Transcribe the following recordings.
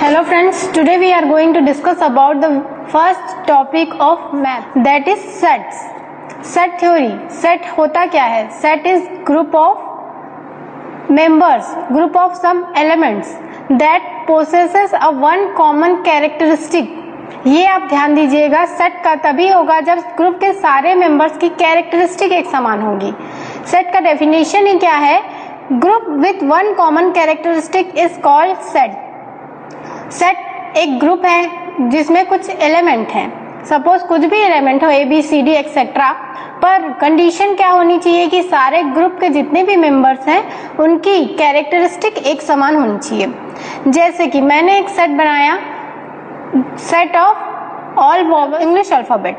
Hello friends, today we are going to discuss about the first topic of math, that is sets. Set theory. Set होता क्या है? Set is group of members, group of some elements that possesses a one common characteristic. ये आप ध्यान दीजिएगा, set का तभी होगा जब ग्रुप के सारे मेंबर्स की कैरेक्टरिस्टिक एक समान होगी। सेट का डेफिनेशन ही क्या है? Group with one common characteristic is called set. Set एक ग्रुप है जिसमें कुछ एलिमेंट हैं, सपोज कुछ भी एलिमेंट हो, A B C D etcetera, पर कंडीशन क्या होनी चाहिए कि सारे ग्रुप के जितने भी मेंबर्स हैं उनकी कैरेक्टरिस्टिक एक समान होनी चाहिए। जैसे कि मैंने एक सेट बनाया, set of all English alphabet,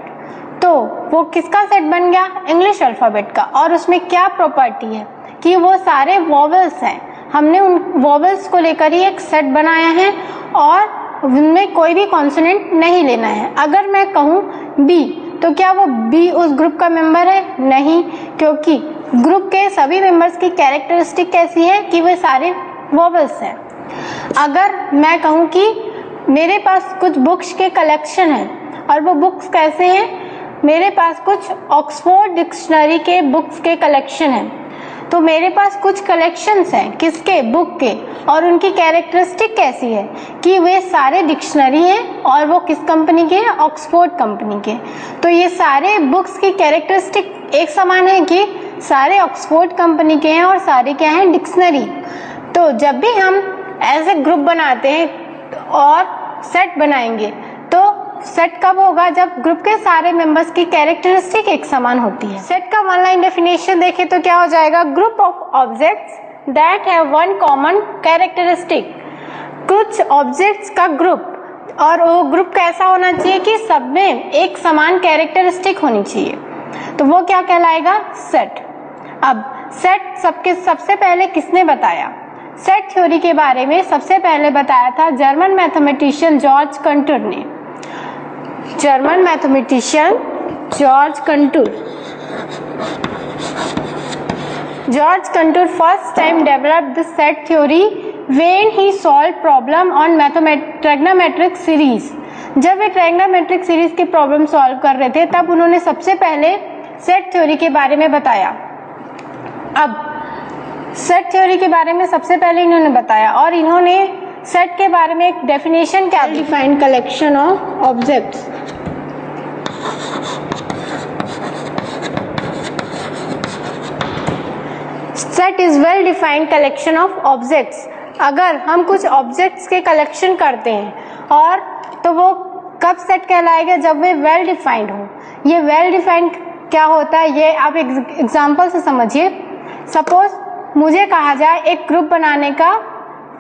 तो वो किसका सेट बन गया? इंग्लिश अल्फाबेट का। और उसमें क्या प्रॉपर्टी है कि वो सारे वॉवेल्स हैं, हमने उन वॉवेल्स को लेकर ही एक सेट बनाया है और उनमें कोई भी कॉन्सोनेंट नहीं लेना है। अगर मैं कहूँ बी, तो क्या वो बी उस ग्रुप का मेंबर है? नहीं, क्योंकि ग्रुप के सभी मेंबर्स की कैरेक्टरिस्टिक कैसी है कि वे सारे वॉवेल्स हैं। अगर मैं कहूँ कि मेरे पास कुछ बुक्स के कलेक्शन है और वो बुक्स कैसे हैं? मेरे पास कुछ ऑक्सफोर्ड डिक्शनरी के बुक्स के कलेक्शन है, तो मेरे पास कुछ कलेक्शंस हैं किसके? बुक के। और उनकी कैरेक्टरिस्टिक कैसी है कि वे सारे डिक्शनरी हैं और वो किस कंपनी के हैं? ऑक्सफोर्ड कंपनी के। तो ये सारे बुक्स की कैरेक्टरिस्टिक एक समान है कि सारे ऑक्सफोर्ड कंपनी के हैं और सारे क्या हैं? डिक्शनरी। तो जब भी हम ऐसे ग्रुप बनाते हैं और सेट बनाएंगे, तो सेट कब होगा? जब ग्रुप के सारे मेंबर्स की कैरेक्टरिस्टिक एक समान होती है। सेट का वन लाइन डेफिनेशन देखें तो क्या हो जाएगा? Group of objects that have one common characteristic. कुछ ऑब्जेक्ट्स का ग्रुप, और वो ग्रुप कैसा होना चाहिए कि सब में एक समान कैरेक्टरिस्टिक होनी चाहिए, तो वो क्या कहलाएगा? सेट। अब सेट सबसे पहले किसने बताया? सेट थ्योरी के बारे में सबसे पहले बताया था जर्मन मैथमेटिशियन जॉर्ज कंटूर ने। German mathematician George contour. George contour first time developed the set theory when he solved problem on trigonometric series. जब वे ट्रिग्नोमेट्रिक सीरीज के प्रॉब्लम सॉल्व कर रहे थे, तब उन्होंने सबसे पहले सेट थ्योरी के बारे में बताया। अब सेट थ्योरी के बारे में सबसे पहले इन्होंने बताया, और इन्होंने सेट के बारे में एक डेफिनेशन क्या? Defined collection of objects. Set is well defined collection of objects. अगर हम कुछ ऑब्जेक्ट्स के कलेक्शन करते हैं और तो वो कब सेट कहलाएगा? जब वे वेल डिफाइंड हो। ये वेल डिफाइंड क्या होता है, ये आप एग्जांपल से समझिए। सपोज मुझे कहा जाए एक ग्रुप बनाने का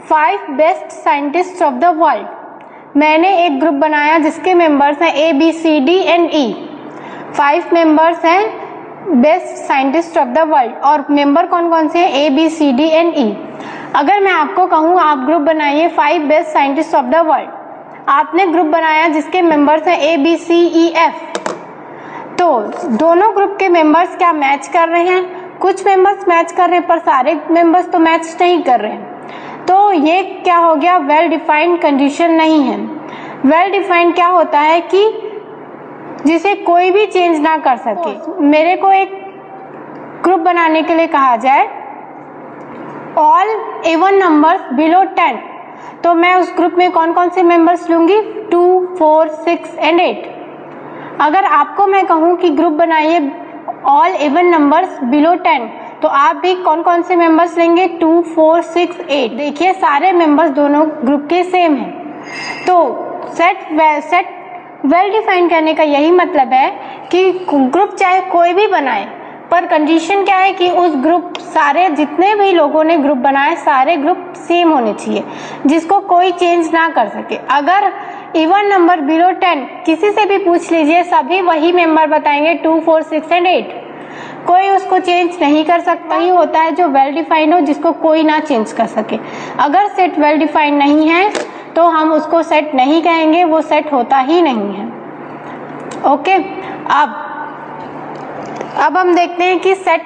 5 best scientist of the world. मैंने एक ग्रुप बनाया जिसके मेंबर्स हैं A B C D and E. 5 members हैं best scientist of the world, और मेंबर कौन कौन से हैं? A B C D and E. अगर मैं आपको कहूँ आप ग्रुप बनाइए 5 best scientist of the world, आपने ग्रुप बनाया जिसके मेंबर्स हैं A B C E F, तो दोनों ग्रुप के मेंबर्स क्या मैच कर रहे हैं? कुछ मेंबर्स मैच कर रहे हैं पर सारे मेंबर्स तो मैच नहीं कर रहे हैं, तो ये क्या हो गया? वेल डिफाइंड कंडीशन नहीं है। वेल डिफाइंड क्या होता है कि जिसे कोई भी चेंज ना कर सके। मेरे को एक ग्रुप बनाने के लिए कहा जाए ऑल इवन नंबर्स बिलो 10, तो मैं उस ग्रुप में कौन कौन से मेंबर्स लूंगी? 2, 4, 6 एंड 8। अगर आपको मैं कहूँ कि ग्रुप बनाइए ऑल इवन नंबर्स बिलो 10, तो आप भी कौन कौन से मेंबर्स लेंगे? 2, 4, 6, 8। देखिए सारे मेंबर्स दोनों ग्रुप के सेम हैं। तो सेट वेल डिफाइंड करने का यही मतलब है कि ग्रुप चाहे कोई भी बनाए, पर कंडीशन क्या है कि उस ग्रुप सारे जितने भी लोगों ने ग्रुप बनाए सारे ग्रुप सेम होने चाहिए, जिसको कोई चेंज ना कर सके। अगर इवन नंबर बिलो 10 किसी से भी पूछ लीजिए, सभी वही मेंबर बताएंगे 2, 4, 6 एंड 8। कोई उसको चेंज नहीं कर सकता। ही होता है जो वेल डिफाइंड हो, जिसको कोई ना चेंज कर सके। अगर सेट वेल डिफाइंड नहीं है तो हम उसको सेट नहीं कहेंगे, वो सेट होता ही नहीं है। ओके, अब हम देखते हैं कि सेट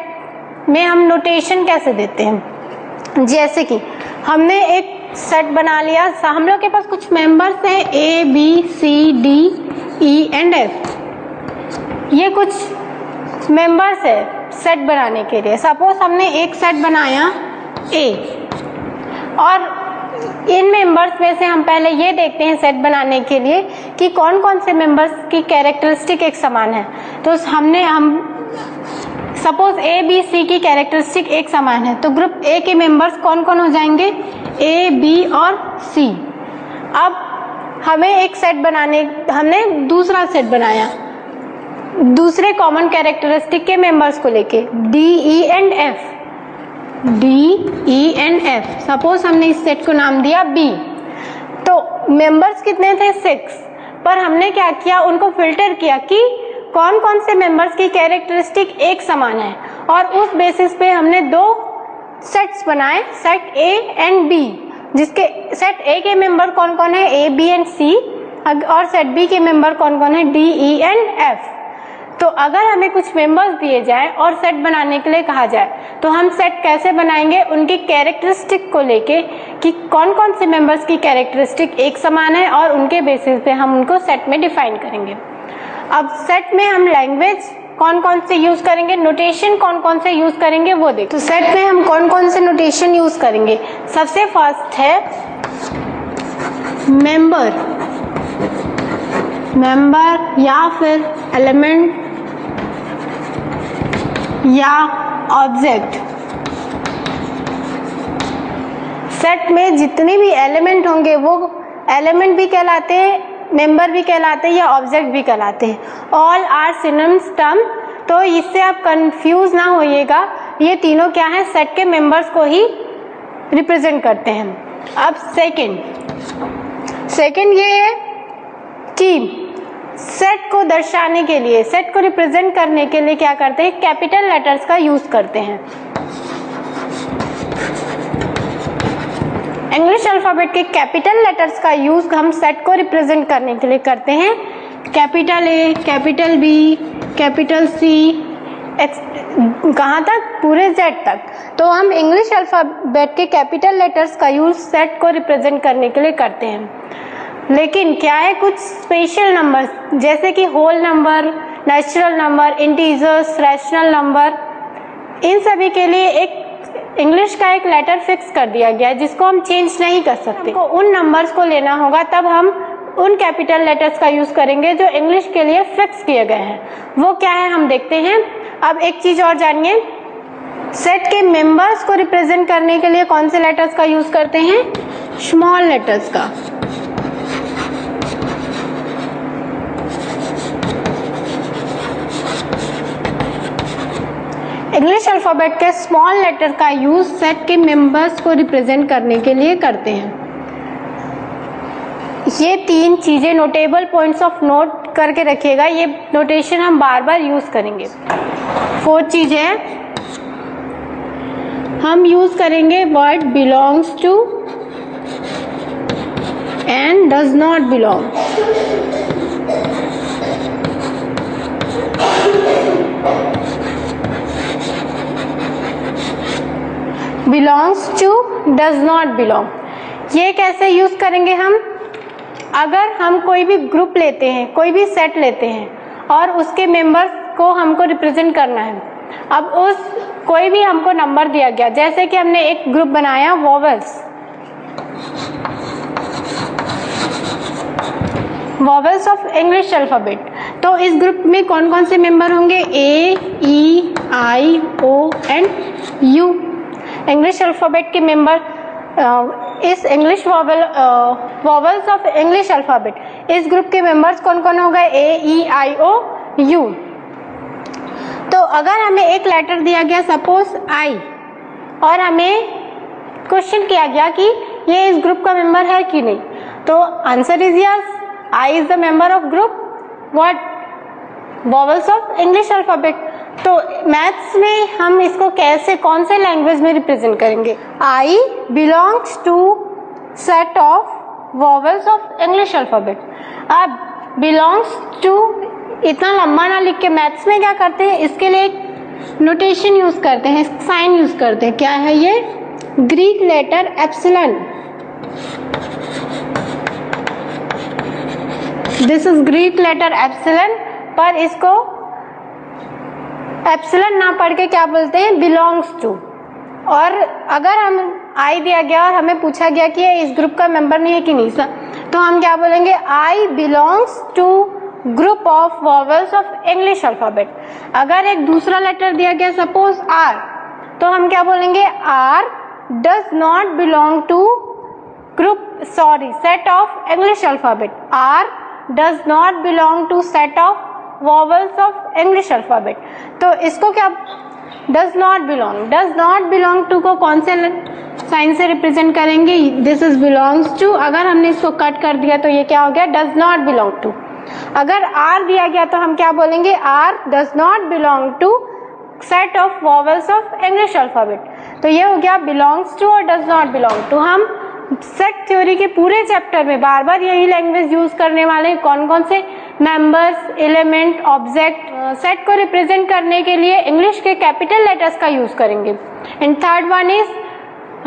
में हम नोटेशन कैसे देते हैं। जैसे कि हमने एक सेट बना लिया। हम लोग के पास कुछ मेंबर्स हैं A, B, C, D, E and F। ये कुछ मेंबर्स है सेट बनाने के लिए। सपोज हमने एक सेट बनाया A, और इन मेंबर्स में से हम पहले ये देखते हैं सेट बनाने के लिए कि कौन कौन से मेंबर्स की कैरेक्टरिस्टिक एक समान है। तो हम सपोज A, B, C की कैरेक्टरिस्टिक एक समान है, तो ग्रुप A के मेंबर्स कौन कौन हो जाएंगे? A, B और C। अब हमें एक सेट हमने दूसरा सेट बनाया दूसरे कॉमन कैरेक्टरिस्टिक के मेंबर्स को लेके, D, E and F। D, E and F। Suppose हमने इस सेट को नाम दिया B। तो मेंबर्स कितने थे? 6। पर हमने क्या किया, उनको फिल्टर किया कि कौन कौन से मेंबर्स की कैरेक्टरिस्टिक एक समान है, और उस बेसिस पे हमने 2 सेट्स बनाए, सेट A एंड B, जिसके सेट A के मेंबर कौन कौन है? A, B एंड C, और सेट B के मेंबर कौन कौन है? D, E and F। तो अगर हमें कुछ मेंबर्स दिए जाए और सेट बनाने के लिए कहा जाए, तो हम सेट कैसे बनाएंगे? उनकी कैरेक्टरिस्टिक को लेके कि कौन कौन से मेंबर्स की कैरेक्टरिस्टिक एक समान है, और उनके बेसिस पे हम उनको सेट में डिफाइन करेंगे। अब सेट में हम लैंग्वेज कौन कौन से यूज करेंगे, नोटेशन कौन कौन से यूज करेंगे वो देखो। तो सेट में हम कौन कौन से नोटेशन यूज करेंगे? सबसे फर्स्ट है मेंबर या फिर एलिमेंट या ऑब्जेक्ट। सेट में जितने भी एलिमेंट होंगे वो एलिमेंट भी कहलाते हैं, मेंबर भी कहलाते हैं, या ऑब्जेक्ट भी कहलाते हैं। All are synonyms term. तो इससे आप कंफ्यूज ना होइएगा, ये तीनों क्या है? सेट के मेंबर्स को ही रिप्रेजेंट करते हैं। अब सेकंड ये है कि सेट को दर्शाने के लिए, सेट को रिप्रेजेंट करने के लिए क्या करते हैं? कैपिटल लेटर्स का यूज करते हैं। इंग्लिश अल्फाबेट के कैपिटल लेटर्स का यूज हम सेट को रिप्रेजेंट करने के लिए करते हैं। Capital A, capital B, capital C, कहाँ तक? पूरे Z तक। तो हम इंग्लिश अल्फाबेट के कैपिटल लेटर्स का यूज सेट को रिप्रेजेंट करने के लिए करते हैं। लेकिन क्या है, कुछ स्पेशल नंबर्स जैसे कि whole number, natural number, integers, rational number, इन सभी के लिए एक इंग्लिश का एक लेटर फिक्स कर दिया गया है जिसको हम चेंज नहीं कर सकते। तो उन नंबर्स को लेना होगा, तब हम उन कैपिटल लेटर्स का यूज करेंगे जो इंग्लिश के लिए फिक्स किए गए हैं। वो क्या है हम देखते हैं। अब एक चीज और जानिए, सेट के मेंबर्स को रिप्रेजेंट करने के लिए कौन से लेटर्स का यूज करते हैं? स्मॉल लेटर्स का। इंग्लिश अल्फाबेट के स्मॉल लेटर का यूज सेट के मेंबर्स को रिप्रेजेंट करने के लिए करते हैं। ये 3 चीजें नोटेबल पॉइंट्स ऑफ नोट करके रखिएगा, ये नोटेशन हम बार बार यूज करेंगे। 4 चीजें हम यूज करेंगे, word belongs to and does not belong. Belongs to, does not belong. ये कैसे यूज करेंगे हम? अगर हम कोई भी ग्रुप लेते हैं, कोई भी सेट लेते हैं और उसके मेंबर्स को हमको रिप्रेजेंट करना है। अब कोई भी हमको नंबर दिया गया, जैसे कि हमने एक ग्रुप बनाया वॉवेल्स ऑफ इंग्लिश अल्फाबेट। तो इस ग्रुप में कौन कौन से मेंबर होंगे? A, E, I, O and U। English alphabet के मेंबर इस English vowels of English alphabet, इस ग्रुप के मेंबर्स कौन कौन हो गए? A, E, I, O, U। तो अगर हमें एक लेटर दिया गया सपोज I, और हमें क्वेश्चन किया गया कि ये इस ग्रुप का मेंबर है कि नहीं, तो answer is yes, I is the member of group what? Vowels of English alphabet. तो मैथ्स में हम इसको कैसे, कौन से लैंग्वेज में रिप्रेजेंट करेंगे? I belongs to set of vowels of English alphabet. अब बिलोंग्स टू इतना लंबा ना लिख के मैथ्स में क्या करते हैं, इसके लिए एक नोटेशन यूज करते हैं, साइन यूज करते हैं। क्या है ये? Greek letter epsilon. This is Greek letter epsilon, पर इसको एप्सिलॉन ना पढ़ के क्या बोलते हैं, बिलोंग्स टू। और अगर हम आई दिया गया और हमें पूछा गया कि ये इस ग्रुप का मेंबर नहीं है कि नहीं, तो हम क्या बोलेंगे, I belongs to group of vowels of English alphabet. अगर एक दूसरा लेटर दिया गया, सपोज आर, तो हम क्या बोलेंगे, R does not belong to set of English alphabet. R does not belong to set of vowels of English alphabet. तो इसको क्या, डज नॉट बिलोंग टू को कौन से साइन से रिप्रेजेंट करेंगे, दिस इज बिलोंग्स टू। अगर हमने इसको कट कर दिया तो ये क्या हो गया, डज नॉट बिलोंग टू। अगर आर दिया गया तो हम क्या बोलेंगे, R does not belong to set of vowels of English alphabet. तो ये हो गया बिलोंग्स टू और डज नॉट बिलोंग टू। हम सेट थ्योरी के पूरे चैप्टर में बार बार यही लैंग्वेज यूज करने वाले हैं। कौन कौन से, मेंबर्स, एलिमेंट, ऑब्जेक्ट। सेट को रिप्रेजेंट करने के लिए इंग्लिश के कैपिटल लेटर्स का यूज करेंगे। एंड थर्ड वन इज,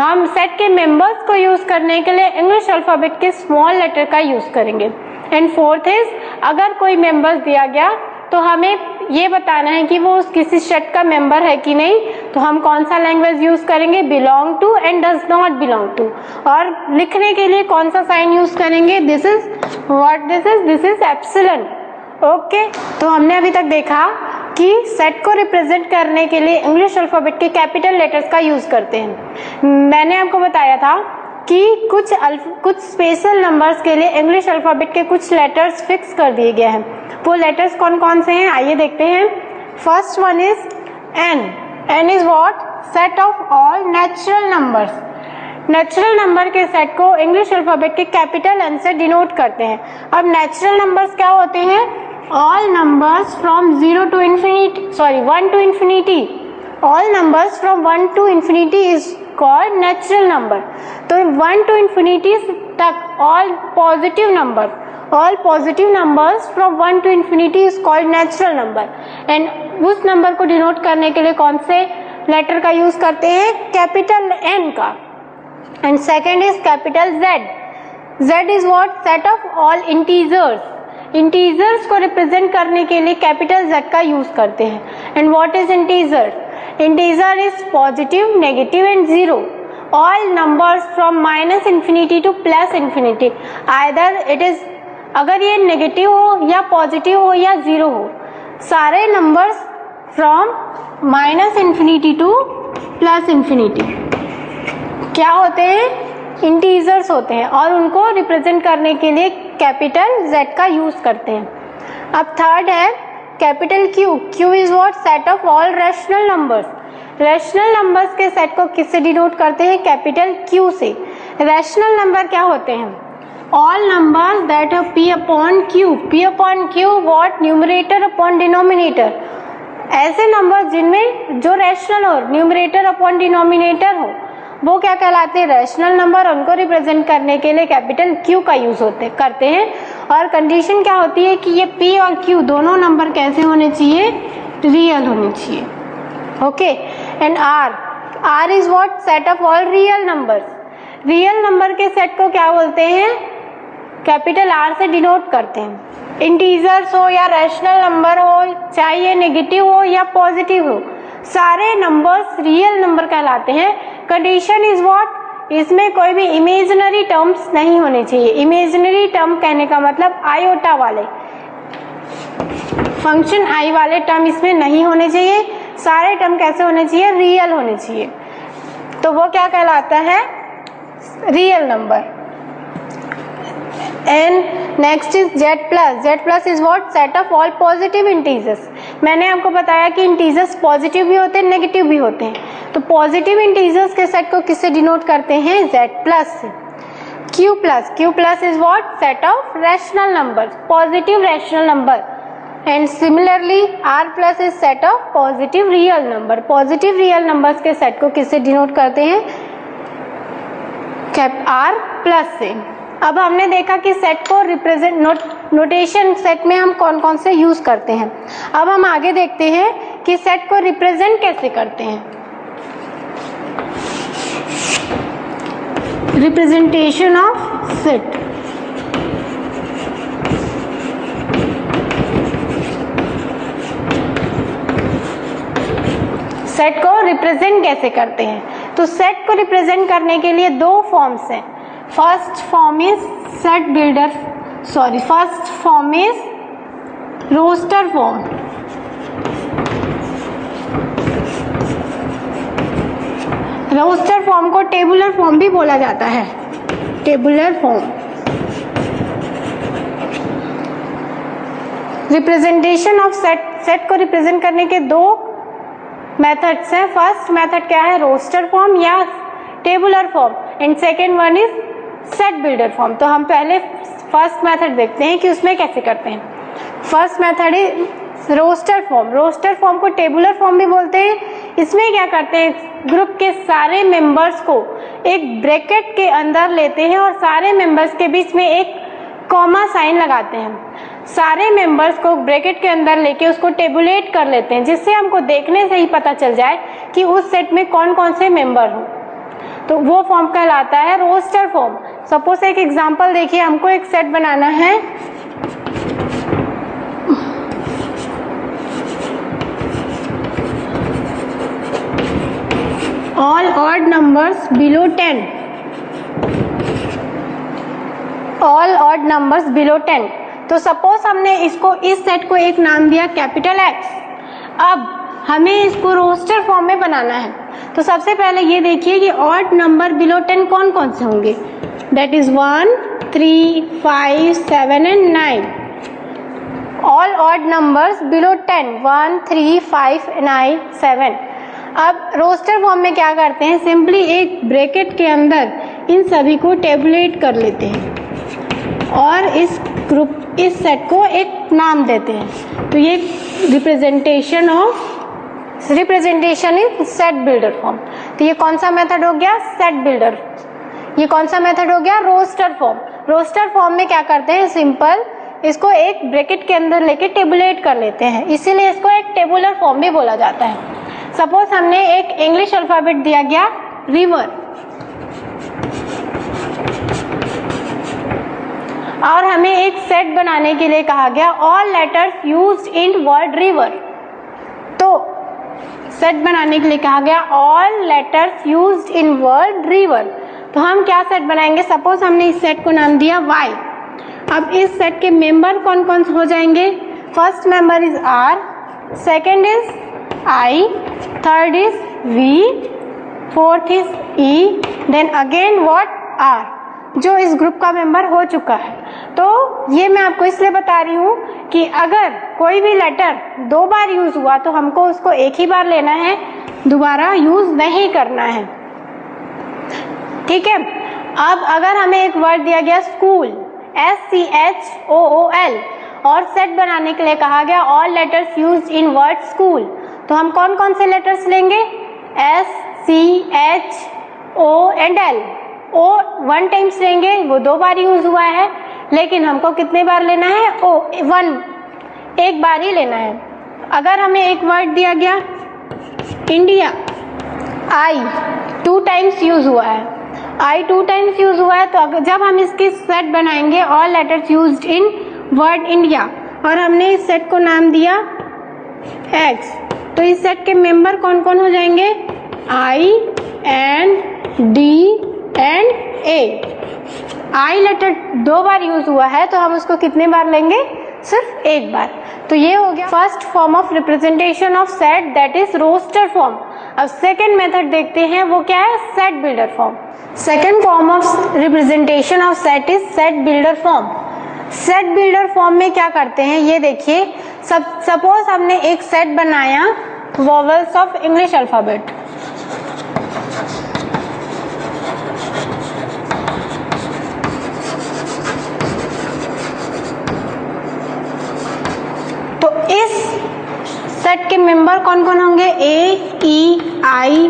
हम सेट के मेंबर्स को यूज करने के लिए इंग्लिश अल्फाबेट के स्मॉल लेटर का यूज करेंगे। एंड फोर्थ इज, अगर कोई मेंबर्स दिया गया तो हमें ये बताना है कि वो किसी सेट का मेंबर है कि नहीं, तो हम कौन सा लैंग्वेज यूज करेंगे, belong to and does not belong to. और लिखने के लिए कौन सा साइन यूज करेंगे, दिस इज एप्सिलॉन। ओके, तो हमने अभी तक देखा कि सेट को रिप्रेजेंट करने के लिए इंग्लिश अल्फाबेट के कैपिटल लेटर्स का यूज करते हैं। मैंने आपको बताया था कि कुछ स्पेशल नंबर्स के लिए इंग्लिश अल्फाबेट के कुछ लेटर्स फिक्स कर दिए गए हैं। वो लेटर्स कौन कौन से हैं, आइए देखते हैं। First one is N. N is what, set of all natural numbers. Natural number के सेट को इंग्लिश अल्फाबेट के कैपिटल एन से डिनोट करते हैं। अब नेचुरल नंबर्स क्या होते हैं, all numbers from 1 to infinity। All numbers from 1 to infinity is called natural number. तो 1 to infinity तक all positive numbers from 1 to infinity is called natural number. And उस नंबर को डिनोट करने के लिए कौन से लेटर का यूज करते हैं, कैपिटल एन का। And second is capital Z. Z is what, set of all integers. Integers को रिप्रेजेंट करने के लिए कैपिटल जेड का यूज करते हैं। And what is integer, integer is positive, negative and zero. All numbers from -infinity to +infinity, either it is, अगर ये negative हो या पॉजिटिव हो या जीरो हो, सारे numbers from -infinity to +infinity क्या होते हैं, इंटीजर्स होते हैं। और उनको रिप्रेजेंट करने के लिए कैपिटल जेड का यूज करते हैं। अब थर्ड है capital Q. Q is what, set of all rational numbers. Rational numbers के सेट को किससे डिनोट करते हैं, कैपिटल क्यू से। रैशनल नंबर क्या होते हैं, all numbers that have p upon Q. p upon Q what, numerator upon denominator. ऐसे नंबर जिनमें जो रैशनल हो, न्यूमरेटर अपॉन डिनोमिनेटर हो, वो क्या कहलाते हैं, रैशनल नंबर। उनको रिप्रेजेंट करने के लिए कैपिटल क्यू का यूज करते हैं। और कंडीशन क्या होती है कि ये p और q दोनों नंबर कैसे होने चाहिए, रियल होने चाहिए। Okay, and r is what, set of all real numbers. Real number के सेट को क्या बोलते हैं, कैपिटल R से डिनोट करते हैं। इंटीजर्स हो या रैशनल नंबर हो, चाहे ये नेगेटिव हो या पॉजिटिव हो, सारे नंबर्स रियल नंबर कहलाते हैं। कंडीशन इज व्हाट, इसमें कोई भी इमेजिनरी टर्म्स नहीं होने चाहिए। इमेजिनरी टर्म कहने का मतलब आयोटा वाले, फंक्शन आई वाले टर्म इसमें नहीं होने चाहिए। सारे टर्म कैसे होने चाहिए, रियल होने चाहिए। तो वो क्या कहलाता है, real number. And next is Z plus. Z plus is what, set of all positive integers. मैंने आपको बताया कि इंटीजर्स पॉजिटिव भी होते हैं, नेगेटिव भी होते हैं। तो पॉजिटिव इंटीजर्स के सेट को किससे डिनोट करते हैं, जेड प्लस से। Q plus is what, set of rational number, positive rational number. And similarly R plus is set of positive real number. Positive real numbers के सेट को किससे डिनोट करते हैं, आर प्लस से। अब हमने देखा कि सेट को रिप्रेजेंट नोटेशन सेट में हम कौन कौन से यूज करते हैं। अब हम आगे देखते हैं कि सेट को रिप्रेजेंट कैसे करते हैं। Representation of set. सेट को रिप्रेजेंट कैसे करते हैं? तो सेट को रिप्रेजेंट करने के लिए दो फॉर्म्स हैं। First form is set builder, first form is roster form. Roster form को टेबुलर फॉर्म भी बोला जाता है, tabular form. Representation of set, set को रिप्रेजेंट करने के दो मेथड्स हैं। फर्स्ट मेथड क्या है? रोस्टर फॉर्म या tabular form, and second one is set builder form. तो हम पहले फर्स्ट मेथड देखते हैं कि उसमें कैसे करते हैं। First method is roster form. Roster form को टेबुलर फॉर्म भी बोलते हैं। इसमें क्या करते हैं? ग्रुप के सारे मेंबर्स को एक ब्रैकेट के अंदर लेते हैं और सारे मेंबर्स के बीच में एक कॉमा साइन लगाते हैं। सारे मेंबर्स को ब्रैकेट के अंदर लेके उसको टेबुलेट कर लेते हैं, जिससे हमको देखने से ही पता चल जाए कि उस सेट में कौन कौन से मेंबर हो। तो वो फॉर्म कहलाता है रोस्टर फॉर्म। सपोज एक एग्जांपल देखिए, हमको एक सेट बनाना है। All odd numbers below 10, all odd numbers below 10। तो सपोज हमने इसको, इस सेट को एक नाम दिया कैपिटल X। अब हमें इसको रोस्टर फॉर्म में बनाना है। तो सबसे पहले ये देखिए कि ऑड नंबर बिलो 10 कौन कौन से होंगे। That is 1, 3, 5, 7 and 9। All odd numbers below 10, 1, 3, 5, 9, 7। अब रोस्टर फॉर्म में क्या करते हैं? सिंपली एक ब्रैकेट के अंदर इन सभी को टेबुलेट कर लेते हैं और इस ग्रुप, इस सेट को एक नाम देते हैं। तो ये representation is set builder form. तो ये कौन सा मेथड हो गया? Set builder. ये कौन सा मेथड हो गया? Roster form. रोस्टर फॉर्म में क्या करते हैं? सिंपल इसको एक ब्रैकेट के अंदर लेके टेबुलेट कर लेते हैं, इसीलिए इसको एक टेबुलर फॉर्म भी बोला जाता है। सपोज हमने एक इंग्लिश अल्फाबेट दिया गया रिवर, और हमें एक सेट बनाने के लिए कहा गया all letters used in word river. तो सेट बनाने के लिए कहा गया all letters used in word river. तो हम क्या सेट बनाएंगे? सपोज हमने इस सेट को नाम दिया Y। अब इस सेट के मेंबर कौन कौन हो जाएंगे? First member is R, second is I, third is V, fourth is E, then again what? R, जो इस ग्रुप का मेंबर हो चुका है। तो ये मैं आपको इसलिए बता रही हूँ कि अगर कोई भी लेटर दो बार यूज हुआ तो हमको उसको एक ही बार लेना है, दोबारा यूज नहीं करना है। ठीक है। अब अगर हमें एक वर्ड दिया गया स्कूल, SCHOOL, और सेट बनाने के लिए कहा गया all letters used in word school, तो हम कौन कौन से लेटर्स लेंगे? S, C, H, O and L। O 1 times लेंगे, वो 2 बार यूज हुआ है, लेकिन हमको कितने बार लेना है? O 1, एक बार ही लेना है। अगर हमें एक वर्ड दिया गया इंडिया, I 2 टाइम्स यूज हुआ है, I 2 टाइम्स यूज हुआ है, तो जब हम इसकी सेट बनाएंगे all letters used in word India, और हमने इस सेट को नाम दिया X, तो इस सेट के मेंबर कौन कौन हो जाएंगे? I and D and A। I letter 2 बार यूज हुआ है, तो हम उसको कितने बार लेंगे? सिर्फ एक बार। तो ये हो गया first form of representation of set, that is roster form. अब सेकेंड मेथड देखते हैं, वो क्या है? Set builder form. Second form of representation of set is set builder form. Set builder form में क्या करते हैं? ये देखिए, सपोज हमने एक सेट बनाया वॉवल्स ऑफ इंग्लिश अल्फाबेट। तो इस सेट के मेंबर कौन कौन होंगे? A, E, I,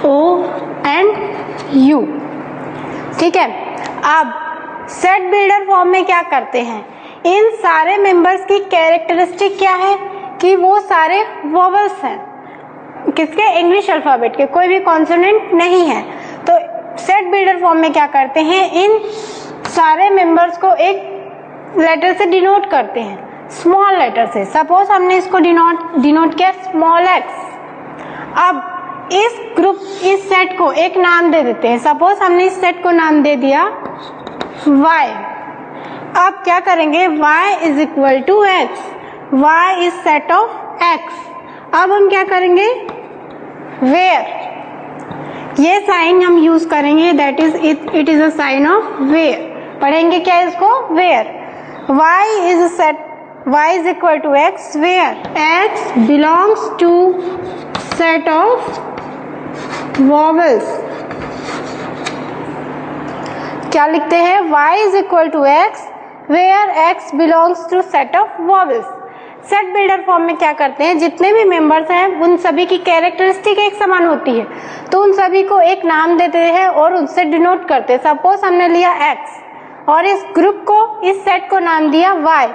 O and U। ठीक है। अब सेट बिल्डर फॉर्म में क्या करते हैं? इन सारे मेंबर्स की कैरेक्टरिस्टिक क्या है? कि वो सारे वोवेल्स हैं। किसके? इंग्लिश अल्फाबेट के, कोई भी कॉन्सोनेंट नहीं है। तो सेट बिल्डर फॉर्म में क्या करते हैं, इन सारे मेंबर्स को एक लेटर से डिनोट करते हैं, स्मॉल लेटर से। सपोज हमने इसको डिनोट किया स्मॉल एक्स। अब इस ग्रुप, इस सेट को एक नाम दे देते हैं। सपोज हमने इस सेट को नाम दे दिया y। अब क्या करेंगे, y is equal to x, y is set of x। अब हम क्या करेंगे, वेयर, ये साइन हम यूज करेंगे, that is it is a sign of where. पढ़ेंगे क्या इसको, where y is a set, y is equal to x where x belongs to set of vowels। क्या लिखते हैं, y is equal to x where x belongs to set of vowels। Set builder form में क्या करते हैं, जितने भी members हैं उन सभी की कैरेक्टरिस्टिक एक समान होती है, तो उन सभी को एक नाम देते हैं और उनसे डिनोट करते हैं। सपोज हमने लिया x और इस ग्रुप को, इस सेट को नाम दिया y,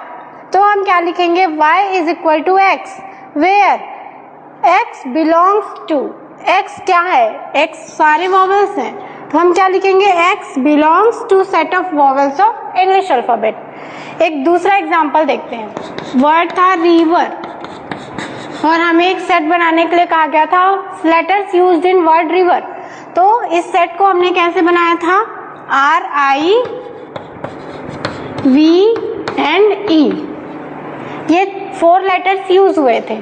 तो हम क्या लिखेंगे, y is equal to x where x belongs to, x क्या है, x सारे वॉवेल्स हैं, तो हम क्या लिखेंगे, x belongs to set of vowels of English alphabet. एक दूसरा एग्जांपल देखते हैं। वर्ड था रिवर और हमें एक सेट बनाने के लिए कहा गया था letters used in word river. तो इस सेट को हमने कैसे बनाया था, RIV and E, ये 4 लेटर्स यूज हुए थे।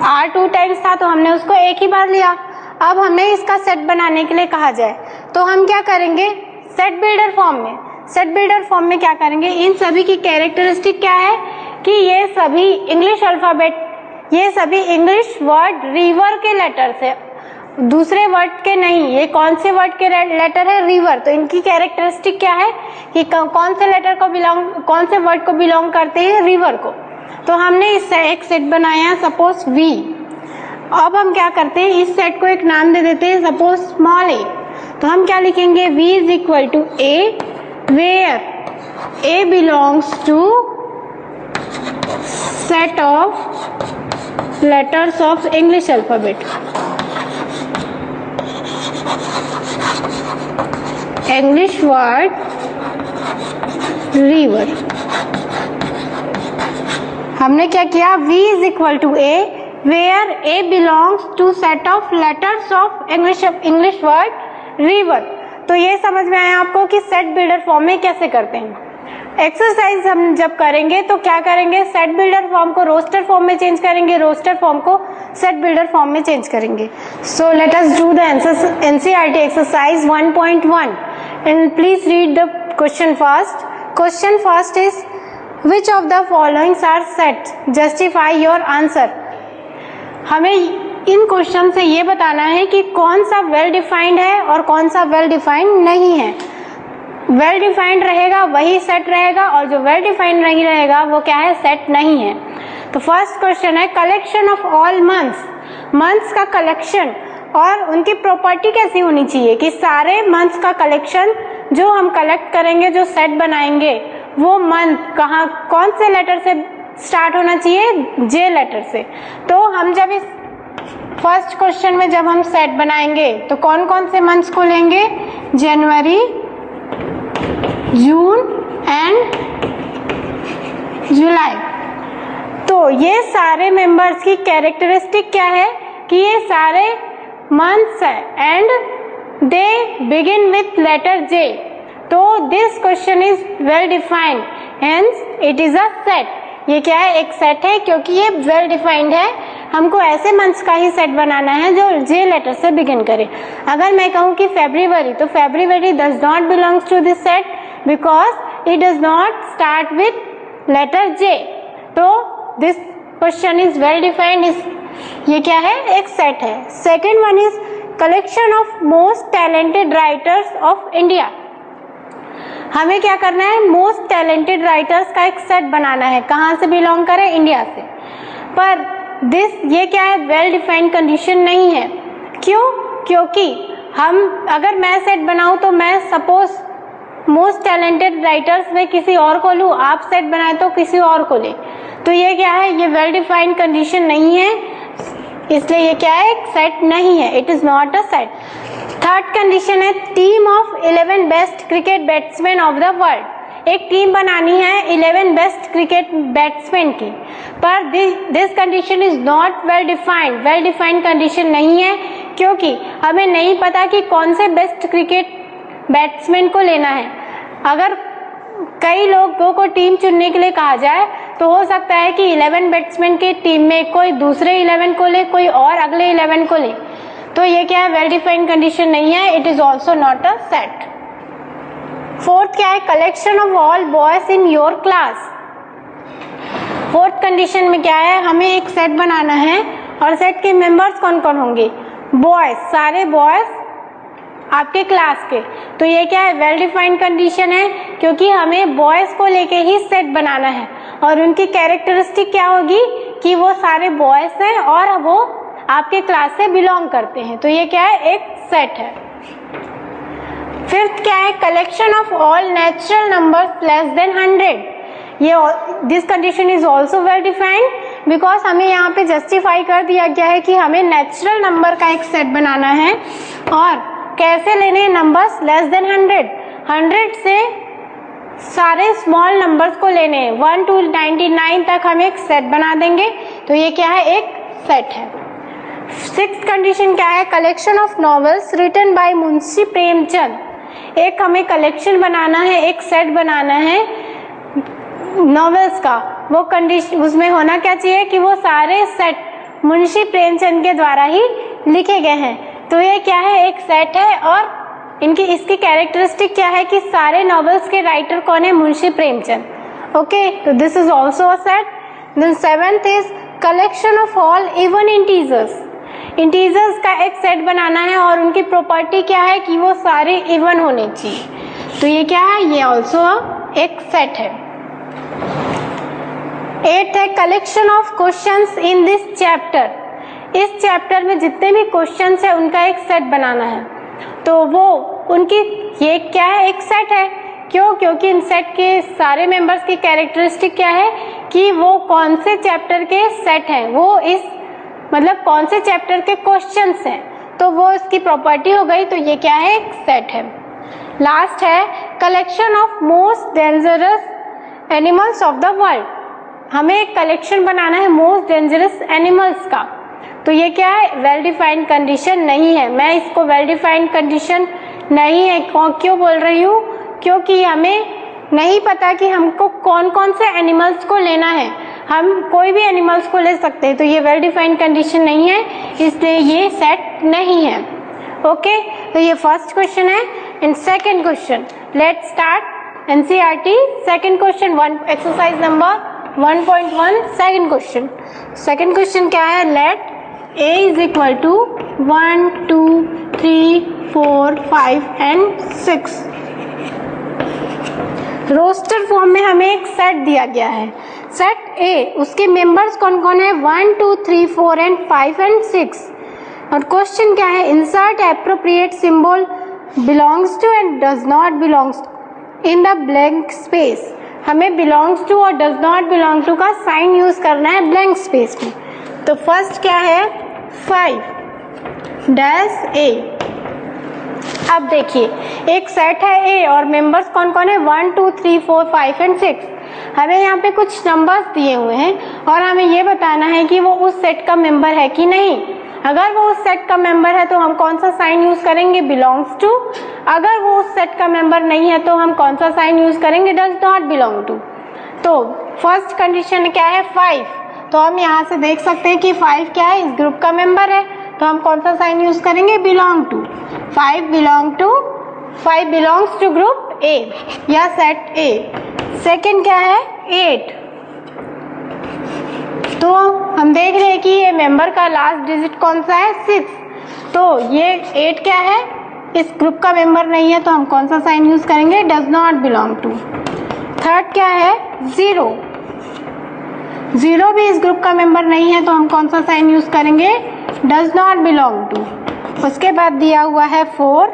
R 2 टाइम्स था तो हमने उसको एक ही बार लिया। अब हमें इसका सेट बनाने के लिए कहा जाए तो हम क्या करेंगे, सेट बिल्डर फॉर्म में, सेट बिल्डर फॉर्म में क्या करेंगे, इन सभी की कैरेक्टरिस्टिक क्या है कि ये सभी इंग्लिश अल्फाबेट, ये सभी इंग्लिश वर्ड रिवर के लेटर्स है, दूसरे वर्ड के नहीं। ये कौन से वर्ड के लेटर है, रिवर। तो इनकी कैरेक्टरिस्टिक क्या है कि कौन से लेटर को बिलोंग, कौन से वर्ड को बिलोंग करते हैं, रिवर को। तो हमने इससे एक सेट बनाया, सपोज V। अब हम क्या करते हैं, इस सेट को एक नाम दे देते हैं, सपोज स्मॉल a। तो हम क्या लिखेंगे, V is equal to A where A belongs to set of letters of English alphabet. English word river. हमने क्या किया, V is equal to A where A belongs to set of letters of English word river. तो ये समझ में आया आपको कि सेट बिल्डर फॉर्म में कैसे करते हैं। एक्सरसाइज हम जब करेंगे तो क्या करेंगे, सेट बिल्डर फॉर्म को रोस्टर फॉर्म में चेंज करेंगे, रोस्टर फॉर्म को सेट बिल्डर फॉर्म में चेंज करेंगे। So let us do the NCERT exercise 1.1 and please read the question first. Question first is which of the following are sets? Justify your answer. हमें इन question से ये बताना है कि कौन सा वेल डिफाइंड है और कौन सा वेल डिफाइंड नहीं है। वेल डिफाइंड रहेगा वही सेट रहेगा और जो वेल डिफाइंड नहीं रहेगा वो क्या है, सेट नहीं है। तो फर्स्ट क्वेश्चन है collection of all months. Months का कलेक्शन और उनकी प्रॉपर्टी कैसी होनी चाहिए कि सारे मंथ्स का कलेक्शन जो हम कलेक्ट करेंगे, जो सेट बनाएंगे, वो मंथ कहाँ, कौन से लेटर से स्टार्ट होना चाहिए, J लेटर से। तो हम जब इस फर्स्ट क्वेश्चन में जब हम सेट बनाएंगे तो कौन कौन से मंथ्स को लेंगे, जनवरी, जून एंड जुलाई। तो ये सारे मेंबर्स की कैरेक्टरिस्टिक क्या है कि ये सारे मंथ्स है and they begin with letter J। तो this question is well defined, hence it is a set. ये क्या है, एक सेट है क्योंकि ये वेल डिफाइंड है। हमको ऐसे मंथ्स का ही सेट बनाना है जो J लेटर से बिगिन करे। अगर मैं कहूँ कि फेब्रुवरी, तो February does not belongs to this set because it does not start with letter J। तो this question is well defined, ये क्या है, एक सेट है। Second one is collection of most talented writers of India. हमें क्या करना है, मोस्ट टैलेंटेड राइटर्स का एक सेट बनाना है, कहाँ से बिलोंग करें, इंडिया से। पर ये क्या है, वेल डिफाइंड कंडीशन नहीं है। क्यों, क्योंकि हम अगर मैं सेट बनाऊं तो मैं सपोज मोस्ट टैलेंटेड राइटर्स में किसी और को लूं, आप सेट बनाए तो किसी और को ले, तो ये क्या है, ये वेल डिफाइंड कंडीशन नहीं है, इसलिए ये क्या है, एक सेट नहीं है, it is not a set. Third condition है team of 11 best cricket batsman of the world. एक टीम बनानी है 11 बेस्ट क्रिकेट बैट्समैन की, पर this condition is not well defined. Well defined condition नहीं है, क्योंकि हमें नहीं पता कि कौन से बेस्ट क्रिकेट बैट्समैन को लेना है। अगर कई लोगों को टीम चुनने के लिए कहा जाए तो हो सकता है कि 11 बैट्समैन की टीम में कोई दूसरे 11 को ले, कोई और अगले 11 को ले। तो ये क्या है, वेल डिफाइंड कंडीशन नहीं है। It is also not a set. Fourth क्या है, collection of all boys in your class. Fourth condition में क्या है, हमें एक सेट बनाना है और सेट के मेंबर्स कौन कौन होंगे, बॉयज, सारे बॉयज आपके क्लास के। तो ये क्या है, वेल डिफाइंड कंडीशन है, क्योंकि हमें बॉयज को लेके ही सेट बनाना है और उनकी कैरेक्टरिस्टिक क्या होगी कि वो सारे बॉयज हैं और वो आपके क्लास से बिलोंग करते हैं। तो ये क्या है, एक सेट है। फिफ्थ क्या है, collection of all natural numbers less than 100। ये this condition is also well defined, because हमें यहाँ पे जस्टिफाई कर दिया गया है कि हमें नेचुरल नंबर का एक सेट बनाना है और कैसे लेने नंबर्स लेस देन 100। 100 से सारे स्मॉल नंबर्स को लेने, 1 to 99 तक हम एक सेट बना देंगे। तो ये क्या है, एक सेट है। सिक्स्थ कंडीशन क्या है, collection of novels written by Munshi Premchand. एक हमें कलेक्शन बनाना है, एक सेट बनाना है नॉवेल्स का। वो कंडीशन उसमें होना क्या चाहिए कि वो सारे सेट मुंशी प्रेमचंद के द्वारा ही लिखे गए हैं। तो ये क्या है, एक सेट है और इसकी कैरेक्टरिस्टिक क्या है कि सारे नॉवेल्स के राइटर कौन है, मुंशी प्रेमचंद। ओके, तो this is also a set. Then seventh is collection of all even integers. Integers का एक सेट बनाना है और उनकी प्रॉपर्टी क्या है कि वो सारे इवन होने चाहिए। तो ये क्या है, ये ऑल्सो एक सेट है। एट है collection question questions in this chapter. इस चैप्टर में जितने भी क्वेश्चंस है उनका एक सेट बनाना है। तो वो उनकी ये क्या है, एक सेट है। क्यों, क्योंकि इन सेट के सारे मेंबर्स की कैरेक्टरिस्टिक क्या है कि वो कौन से चैप्टर के सेट हैं, वो इस मतलब कौन से चैप्टर के क्वेश्चंस हैं, तो वो इसकी प्रॉपर्टी हो गई। तो ये क्या है, एक सेट है। लास्ट है collection of most dangerous animals of the world. हमें एक कलेक्शन बनाना है मोस्ट डेंजरस एनिमल्स का। तो ये क्या है, वेल डिफाइंड कंडीशन नहीं है। मैं इसको वेल डिफाइंड कंडीशन नहीं है क्यों बोल रही हूँ, क्योंकि हमें नहीं पता कि हमको कौन कौन से एनिमल्स को लेना है। हम कोई भी एनिमल्स को ले सकते हैं, तो ये वेल डिफाइंड कंडीशन नहीं है, इसलिए ये सेट नहीं है। ओके, तो ये फर्स्ट क्वेश्चन है। And second question, let's start NCERT second question, exercise number 1.1 second question. Second question क्या है, late A is equal to 1, 2, 3, 4, 5 and 6। Roster form में हमें एक सेट दिया गया है। सेट A, उसके मेंबर्स कौन कौन है, 1, 2, 3, 4 and 5 and 6। और क्वेश्चन क्या है, insert appropriate symbol belongs to and does not belongs in the blank space. हमें बिलोंग्स टू और डज नॉट बिलोंग टू का साइन यूज करना है ब्लैंक स्पेस में। तो फर्स्ट क्या है, 5 डैश A। अब देखिए, एक सेट है A और मेंबर्स कौन कौन है, 1, 2, 3, 4, 5 and 6। हमें यहाँ पे कुछ नंबर्स दिए हुए हैं और हमें ये बताना है कि वो उस सेट का मेंबर है कि नहीं। अगर वो उस सेट का मेंबर है तो हम कौन सा साइन यूज करेंगे, बिलोंग्स टू। अगर वो उस सेट का मेंबर नहीं है तो हम कौन सा साइन यूज करेंगे, डज नॉट बिलोंग टू। तो फर्स्ट कंडीशन क्या है, 5। तो हम यहाँ से देख सकते हैं कि 5 क्या है, इस ग्रुप का मेंबर है, तो हम कौन सा साइन यूज करेंगे, belong to. 5 belongs to group A या सेट A। सेकंड क्या है, 8। तो हम देख रहे हैं कि ये मेंबर का लास्ट डिजिट कौन सा है, 6। तो ये 8 क्या है, इस ग्रुप का मेंबर नहीं है, तो हम कौन सा साइन यूज करेंगे, does not belong to. Third क्या है, 0। 0 भी इस ग्रुप का मेंबर नहीं है, तो हम कौन सा साइन यूज करेंगे, डज नॉट बिलोंग टू। उसके बाद दिया हुआ है 4।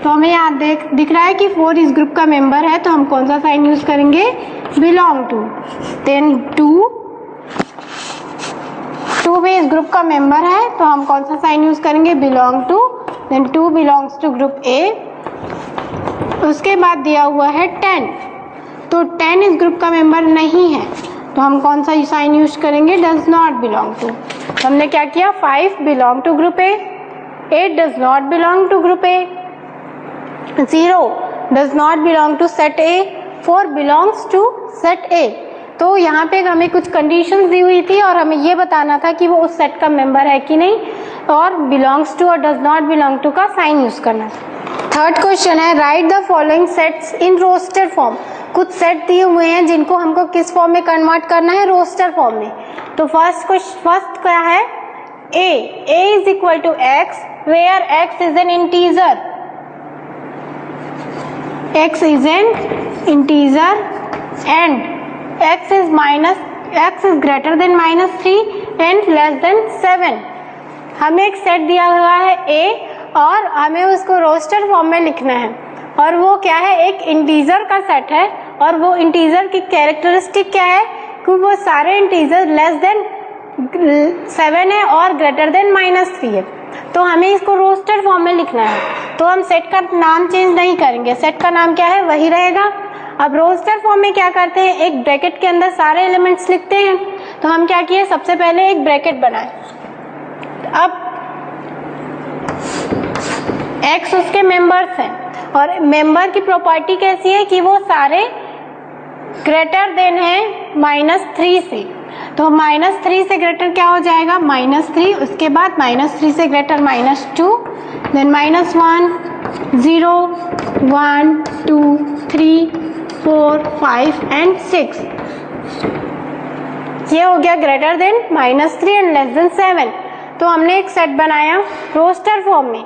तो हमें यहाँ दिख रहा है कि 4 इस ग्रुप का मेंबर है, तो हम कौन सा साइन यूज करेंगे, बिलोंग टू। देन 2 भी इस ग्रुप का मेंबर है, तो हम कौन सा साइन यूज करेंगे, belong to. Then 2 belongs to group A. उसके बाद दिया हुआ है 10, तो 10 इस ग्रुप का मेंबर नहीं है, तो हम कौन सा साइन यूज करेंगे, डज नॉट बिलोंग टू। हमने क्या किया, 5 belong to group A, 8 does not belong to group A, 0 does not belong to set A, 4 belongs to set A. तो यहाँ पे हमें कुछ कंडीशंस दी हुई थी और हमें ये बताना था कि वो उस सेट का मेंबर है कि नहीं, और बिलोंग्स टू और डज नॉट बिलोंग टू का साइन यूज करना था। थर्ड क्वेश्चन है, write the following sets in roster form. कुछ सेट दिए हुए हैं जिनको हमको किस फॉर्म में कन्वर्ट करना है, रोस्टर फॉर्म में। तो फर्स्ट क्या है, a is equal to x where x is an integer, x is an integer and x is greater than -3 and less than 7। हमें एक सेट दिया हुआ है a और हमें उसको रोस्टर फॉर्म में लिखना है, और वो क्या है, एक इंटीजर का सेट है, और वो इंटीजर की कैरेक्टरिस्टिक क्या है कि वो सारे इंटीजर लेस देन 7 है और ग्रेटर देन -3 है। तो हमें इसको रोस्टर फॉर्म में लिखना है, तो हम सेट का नाम चेंज नहीं करेंगे, सेट का नाम क्या है वही रहेगा। अब रोस्टर फॉर्म में क्या करते हैं, एक ब्रैकेट के अंदर सारे एलिमेंट्स लिखते हैं। तो हम क्या किए, सबसे पहले एक ब्रैकेट बनाए। अब x उसके मेंबर्स हैं, और मेंबर की प्रॉपर्टी कैसी है कि वो सारे ग्रेटर देन है -3 से। तो -3 से ग्रेटर क्या हो जाएगा, -3, उसके बाद -3 से ग्रेटर -2, देन -1, 0, 1, 2, 3, 4, 5 एंड 6। ये हो गया greater than -3 and less then 7। तो हमने एक सेट बनाया रोस्टर फॉर्म में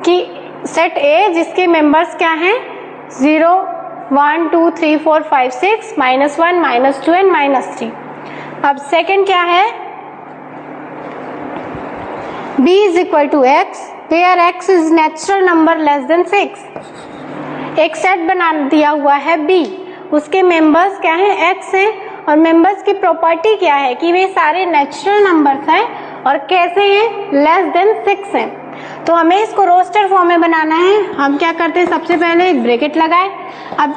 कि सेट ए जिसके मेंबर्स क्या हैं, 0, 1, 2, 3, 4, 5, 6, -1, -2 एंड -3। अब सेकंड क्या है, b is equal to x where x is natural number less than 6। एक सेट बना दिया हुआ है b, उसके मेंबर्स क्या हैं, x हैं, और मेंबर्स की प्रॉपर्टी क्या है कि वे सारे नेचुरल नंबर्स हैं और कैसे हैं, लेस देन 6 हैं। तो हमें इसको रोस्टर फॉर्म में बनाना है। हम क्या करते हैं, सबसे पहले एक ब्रैकेट लगाए। अब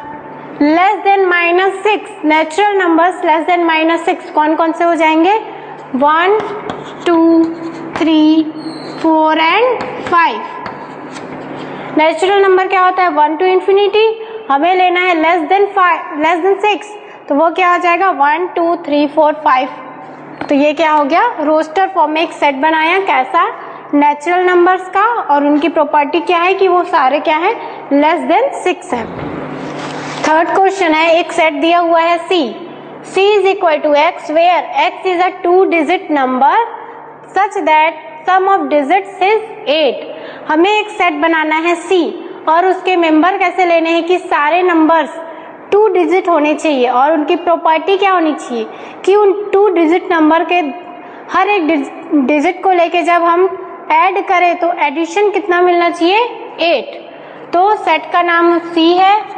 less than -6, natural numbers less than -6 कौन कौन से हो जाएंगे, 1, 2, 3, 4 एंड 5। नेचुरल नंबर क्या होता है, 1 to infinity, हमें लेना है लेस देन 6, तो वो क्या हो जाएगा, 1, 2, 3, 4, 5। तो ये क्या हो गया, रोस्टर फॉर्म में एक सेट बनाया, कैसा, नेचुरल नंबर्स का, और उनकी प्रॉपर्टी क्या है कि वो सारे क्या है, लेस देन 6 है। थर्ड क्वेश्चन है, एक सेट दिया हुआ है c is equal to x where x is a 2-digit number such that sum of digits is 8। हमें एक सेट बनाना है c, और उसके मेंबर कैसे लेने हैं कि सारे नंबर्स 2 डिजिट होने चाहिए, और उनकी प्रॉपर्टी क्या होनी चाहिए कि उन 2 डिजिट नंबर के हर एक डिजिट को लेके जब हम ऐड करें तो एडिशन कितना मिलना चाहिए, 8। तो सेट का नाम c है।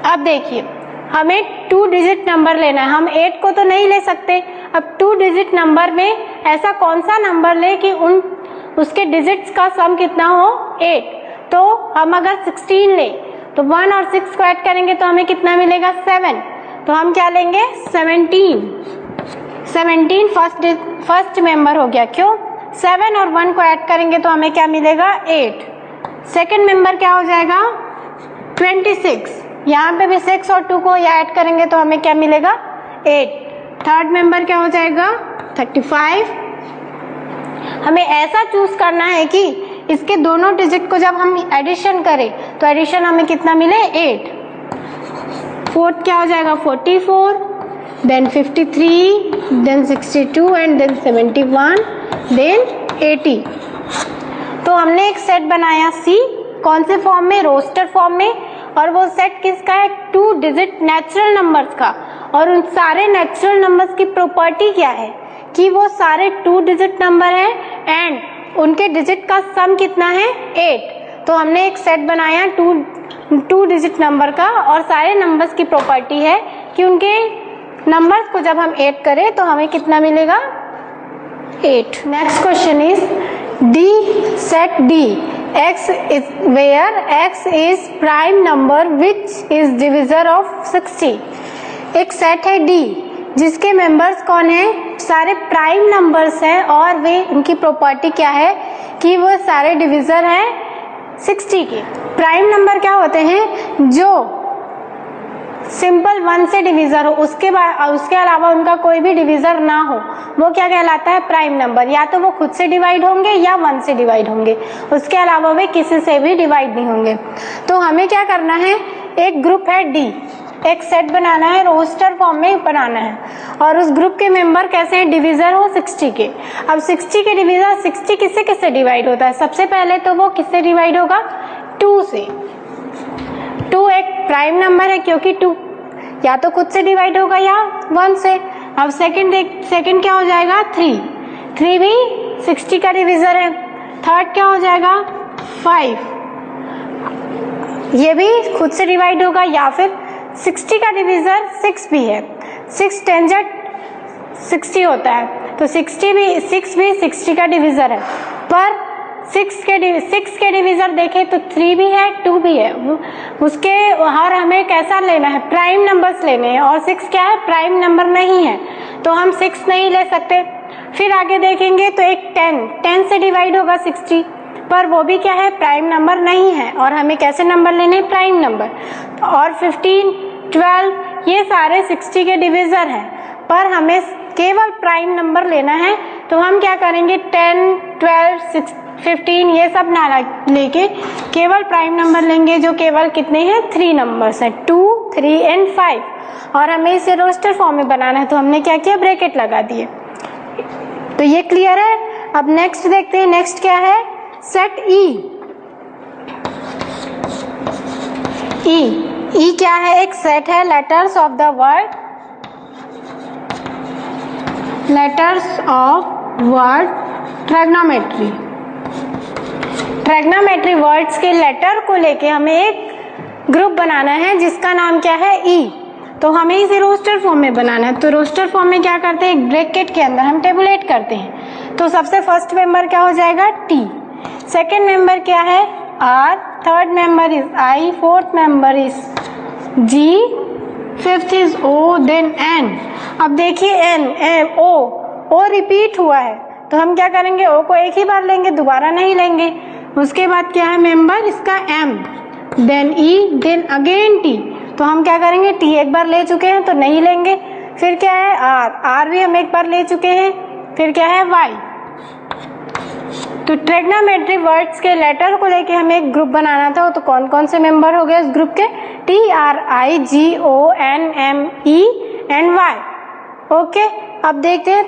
अब देखिए, हमें 2 डिजिट नंबर लेना है, हम 8 को तो नहीं ले सकते। अब 2 डिजिट नंबर में ऐसा कौन सा नंबर ले कि उसके डिजिट्स का सम कितना हो, 8। तो हम अगर 16 ले तो 1 और 6 को ऐड करेंगे तो हमें कितना मिलेगा, 7। तो हम क्या लेंगे, 17 फर्स्ट मेंबर हो गया। क्यों, 7 और 1 को ऐड करेंगे तो हमें क्या मिलेगा, 8। सेकेंड मेंबर क्या हो जाएगा, 26। यहाँ पे भी 6 और 2 को ऐड करेंगे तो हमें क्या मिलेगा, 8। थर्ड मेंबर क्या हो जाएगा, 35। हमें ऐसा चूज करना है कि इसके दोनों डिजिट को जब हम एडिशन करें तो एडिशन हमें कितना मिले, 8। फोर्थ क्या हो जाएगा, 44, then 53, then 62 and then 71, then 80। तो हमने एक सेट बनाया c, कौन से फॉर्म में, रोस्टर फॉर्म में, और वो सेट किसका है, 2 डिजिट नेचुरल नंबर्स का। और उन सारे नेचुरल नंबर्स की प्रॉपर्टी क्या है कि वो सारे 2 डिजिट नंबर हैं एंड उनके डिजिट का सम कितना है, 8। तो हमने एक सेट बनाया 2 डिजिट नंबर का, और सारे नंबर्स की प्रॉपर्टी है कि उनके नंबर्स को जब हम ऐड करें तो हमें कितना मिलेगा, 8। Next question is D, set D, x is where x is prime number which is divisor of 60। एक सेट है D जिसके मेंबर्स कौन है, सारे प्राइम नंबर्स हैं और वे उनकी प्रॉपर्टी क्या है कि वो सारे डिविजर हैं 60 के। प्राइम नंबर क्या होते हैं, जो सिंपल 1 से डिविजर हो, उसके अलावा उनका कोई भी डिविजर ना हो, वो क्या कहलाता है, प्राइम नंबर। या तो वो खुद से डिवाइड होंगे या 1 से डिवाइड होंगे, उसके अलावा वे किसी से भी डिवाइड नहीं होंगे। तो हमें क्या करना है, एक ग्रुप है डी, एक सेट बनाना है, रोस्टर फॉर्म में बनाना है, और उस ग्रुप के मेंबर कैसे हैं, डिविजर हो 60 के। अब 60 के डिविजर 60 किससे किससे डिवाइड होता है, सबसे पहले तो वो किससे डिवाइड होगा, 2 से। 2 एक प्राइम नंबर है क्योंकि 2 या तो खुद से डिवाइड होगा या 1 से। अब सेकंड क्या हो जाएगा, 3 भी 60 का डिविजर है। थर्ड क्या हो जाएगा, 5, ये भी खुद से डिवाइड होगा, या फिर 60 का डिविजर 6 भी है, 6 10 60 होता है, तो 6 भी 60 का डिविजर है। पर 6 के डिविजर देखें तो 3 भी है, 2 भी है, उसके हर हमें कैसा लेना है, प्राइम नंबर्स लेने हैं, और 6 क्या है, प्राइम नंबर नहीं है, तो हम 6 नहीं ले सकते। फिर आगे देखेंगे तो एक 10 से डिवाइड होगा 60, पर वो भी क्या है, प्राइम नंबर नहीं है, और हमें कैसे नंबर लेने हैं, प्राइम नंबर। और 15 12 ये सारे 60 के डिविजर हैं, पर हमें केवल प्राइम नंबर लेना है, तो हम क्या करेंगे, 10 12 15 ये सब ना लेके केवल प्राइम नंबर लेंगे, जो केवल कितने हैं, 3 नंबर्स हैं, 2 3 एंड 5, और हमें इसे रोस्टर फॉर्म में बनाना है, तो हमने क्या किया, ब्रैकेट लगा दिए। तो ये क्लियर है। अब नेक्स्ट देखते हैं, नेक्स्ट क्या है, सेट ई क्या है, एक सेट है letters of the word, trigonometry words के लेटर को लेके हमें एक ग्रुप बनाना है जिसका नाम क्या है, ई। तो हमें इसे रोस्टर फॉर्म में बनाना है, तो रोस्टर फॉर्म में क्या करते हैं, एक ब्रैकेट के अंदर हम टेबुलेट करते हैं। तो सबसे फर्स्ट मेंबर क्या हो जाएगा, टी, सेकेंड मेंबर क्या है, R, third member is I, fourth member is G, fifth is O, then N. अब देखिए एन ओ रिपीट हुआ है, तो हम क्या करेंगे, ओ को एक ही बार लेंगे, दोबारा नहीं लेंगे। उसके बाद क्या है मेंबर इसका, एम, देन ई, देन अगेन टी। तो हम क्या करेंगे, टी एक बार ले चुके हैं तो नहीं लेंगे। फिर क्या है, आर भी हम एक बार ले चुके हैं। फिर क्या है, वाई। तो ट्रिग्नोमेट्री वर्ड्स के लेटर को लेके हमें एक ग्रुप बनाना था, तो कौन कौन से मेंबर हो गए उस ग्रुप के, T, R, I, G, O, N, M, E and Y. Okay, अब देखते हैं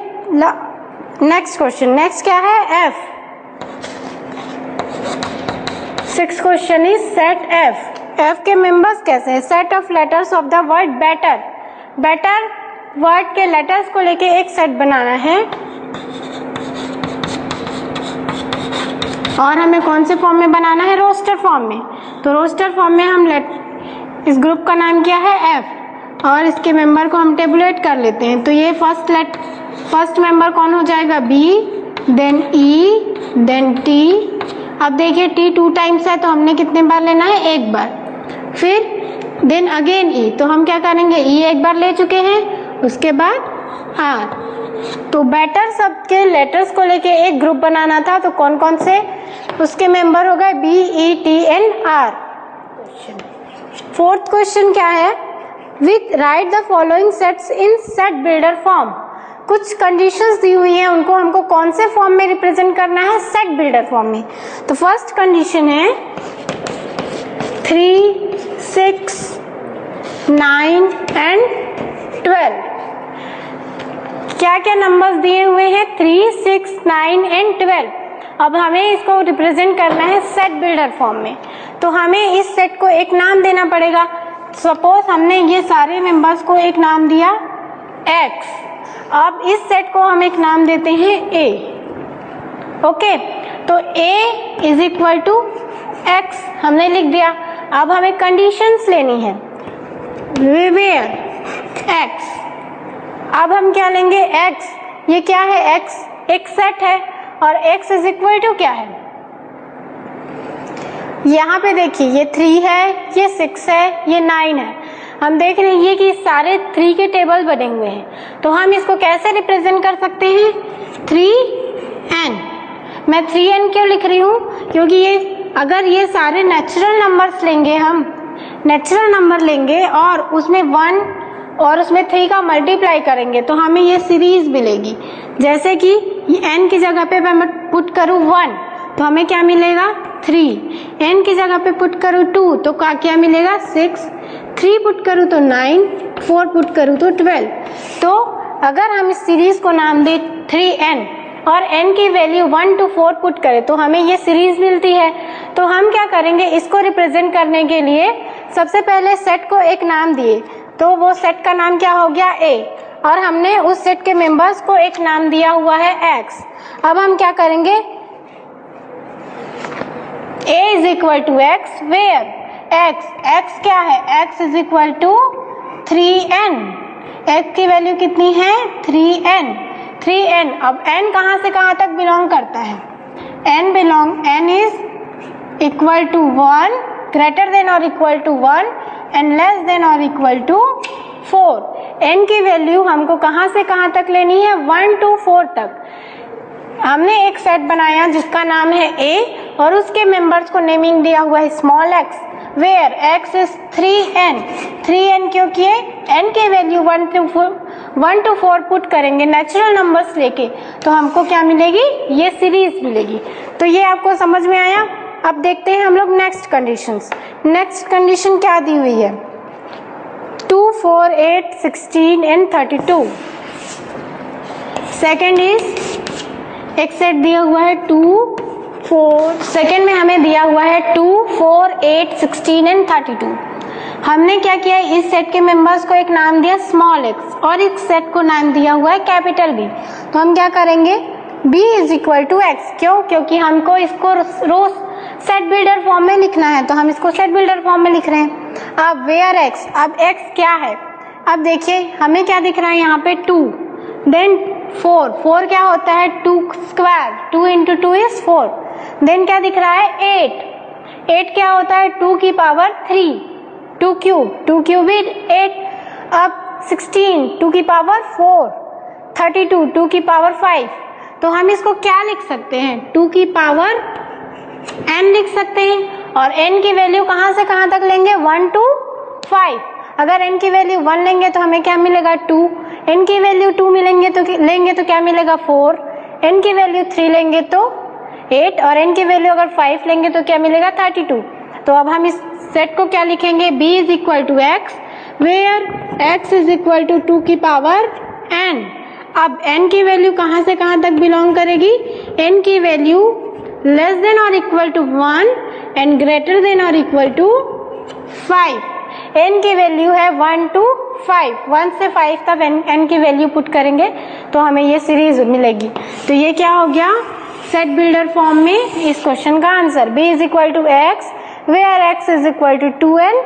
नेक्स्ट क्वेश्चन। नेक्स्ट क्या है, F. 6th question is set F के मेंबर्स कैसे हैं, set of letters of the word better word के लेटर्स को लेके एक सेट बनाना है, और हमें कौन से फॉर्म में बनाना है, रोस्टर फॉर्म में। तो रोस्टर फॉर्म में हम इस ग्रुप का नाम क्या है, एफ, और इसके मेंबर को हम टेबुलेट कर लेते हैं। तो ये फर्स्ट मेंबर कौन हो जाएगा, बी, देन ई, देन टी। अब देखिए टी 2 टाइम्स है, तो हमने कितने बार लेना है, एक बार। फिर देन अगेन ई, तो हम क्या करेंगे, ई एक बार ले चुके हैं, उसके बाद आर। तो बेटर शब्द के लेटर्स को लेके एक ग्रुप बनाना था, तो कौन कौन से उसके मेंबर हो गए, B, E, T and R. 4th question क्या है, with write the following sets in set builder form. कुछ कंडीशंस दी हुई हैं, उनको हमको कौन से फॉर्म में रिप्रेजेंट करना है, सेट बिल्डर फॉर्म में। तो फर्स्ट कंडीशन है 3 6 9 एंड 12। क्या क्या नंबर्स दिए हुए हैं, 3 6 9 एंड 12। अब हमें इसको रिप्रेजेंट करना है सेट बिल्डर फॉर्म में, तो हमें इस सेट को एक नाम देना पड़ेगा। सपोज हमने ये सारे मेंबर्स को एक नाम दिया x, अब इस सेट को हम एक नाम देते हैं a। ओके, तो a is equal to x हमने लिख दिया। अब हमें कंडीशंस लेनी है, वेयर x। अब हम क्या लेंगे, x, ये क्या है, x एक सेट है, और x इज इक्वल टू क्या है, यहाँ पे देखिए ये 3 है, ये 6 है, ये 9 है। हम देख रहे हैं कि सारे 3 के टेबल बने हुए हैं, तो हम इसको कैसे रिप्रेजेंट कर सकते हैं, 3n। मैं 3n क्यों लिख रही हूँ, क्योंकि ये अगर ये सारे नेचुरल नंबर्स लेंगे, हम नेचुरल नंबर लेंगे और उसमें 1 और उसमें 3 का मल्टीप्लाई करेंगे तो हमें ये सीरीज मिलेगी। जैसे कि n की जगह पे मैं पुट करूँ 1 तो हमें क्या मिलेगा 3, n की जगह पे पुट करूँ 2 तो क्या मिलेगा 6, 3 पुट करूँ तो 9, 4 पुट करूँ तो 12। तो अगर हम इस सीरीज को नाम दें 3n और n की वैल्यू 1 to 4 पुट करें तो हमें ये सीरीज मिलती है। तो हम क्या करेंगे, इसको रिप्रेजेंट करने के लिए सबसे पहले सेट को एक नाम दिए, तो वो सेट का नाम क्या हो गया A, और हमने उस सेट के मेंबर्स को एक नाम दिया हुआ है X। अब हम क्या करेंगे, A is equal to x, where x क्या है, x is equal to 3n, x की वैल्यू कितनी है 3n। अब n कहाँ से कहाँ तक बिलोंग करता है, n is equal to 1, greater than और equal to 1 and less than और इक्वल टू 4। n की वैल्यू हमको कहाँ से कहाँ तक लेनी है, 1 to 4 तक। हमने एक सेट बनाया जिसका नाम है A और उसके मेंबर्स को नेमिंग दिया हुआ है small x, where x is 3n क्यों किए, n की वैल्यू 1 to 4 पुट करेंगे नेचुरल नंबर्स लेके तो हमको क्या मिलेगी, ये सीरीज मिलेगी। तो ये आपको समझ में आया। अब देखते हैं हम लोग नेक्स्ट कंडीशंस। नेक्स्ट कंडीशन क्या दी हुई है, 2, 4, 8, 16 एंड 32। सेकेंड इज एक सेट दिया हुआ है 2, 4, सेकेंड में हमें दिया हुआ है 2, 4, 8, 16 एंड 32। हमने क्या किया, इस सेट के मेंबर्स को एक नाम दिया स्मॉल x और इस सेट को नाम दिया हुआ है कैपिटल B। तो हम क्या करेंगे, B is equal to x, क्यों, क्योंकि हमको इसको रोज सेट बिल्डर फॉर्म में लिखना है तो हम इसको सेट बिल्डर फॉर्म में लिख रहे हैं। अब वेयर x, अब x क्या है, अब देखिए हमें क्या दिख रहा है यहाँ पे 2, देन 4 क्या होता है 2 स्क्वायर, 2 into 2 is 4। देन क्या दिख रहा है 8 क्या होता है 2 की पावर 3, 2 क्यूब 8। अब 16 2 की पावर 4, 32 2 की पावर 5। तो हम इसको क्या लिख सकते हैं, 2 की पावर n लिख सकते हैं। और n की वैल्यू कहाँ से कहाँ तक लेंगे, 1 to 5। अगर n की वैल्यू 1 लेंगे तो हमें क्या मिलेगा 2, n की वैल्यू 2 लेंगे तो क्या मिलेगा 4, n की वैल्यू 3 लेंगे तो 8 और n की वैल्यू अगर 5 लेंगे तो क्या मिलेगा 32। तो अब हम इस सेट को क्या लिखेंगे, b is equal to x, where x is equal to 2 की पावर n। अब n की वैल्यू कहाँ से कहाँ तक बिलोंग करेगी, n की वैल्यू लेस देन और equal to 1 and greater than और इक्वल टू 5। n की वैल्यू है 1 to 5, 1 से 5 तक n की वैल्यू पुट करेंगे तो हमें ये सीरीज मिलेगी। तो ये क्या हो गया, सेट बिल्डर फॉर्म में इस क्वेश्चन का answer b is equal to x, where x is equal to 2n।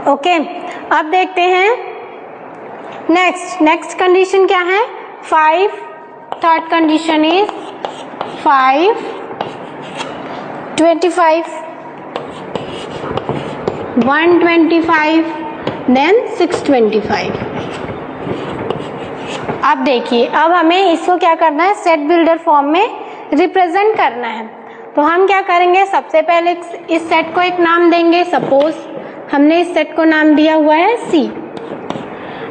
Okay, अब देखते हैं नेक्स्ट कंडीशन क्या है, 5। Third condition is 5, 25, 125 then 625। अब देखिए, अब हमें इसको क्या करना है, सेट बिल्डर फॉर्म में रिप्रेजेंट करना है। तो हम क्या करेंगे, सबसे पहले इस सेट को एक नाम देंगे। सपोज हमने इस सेट को नाम दिया हुआ है C।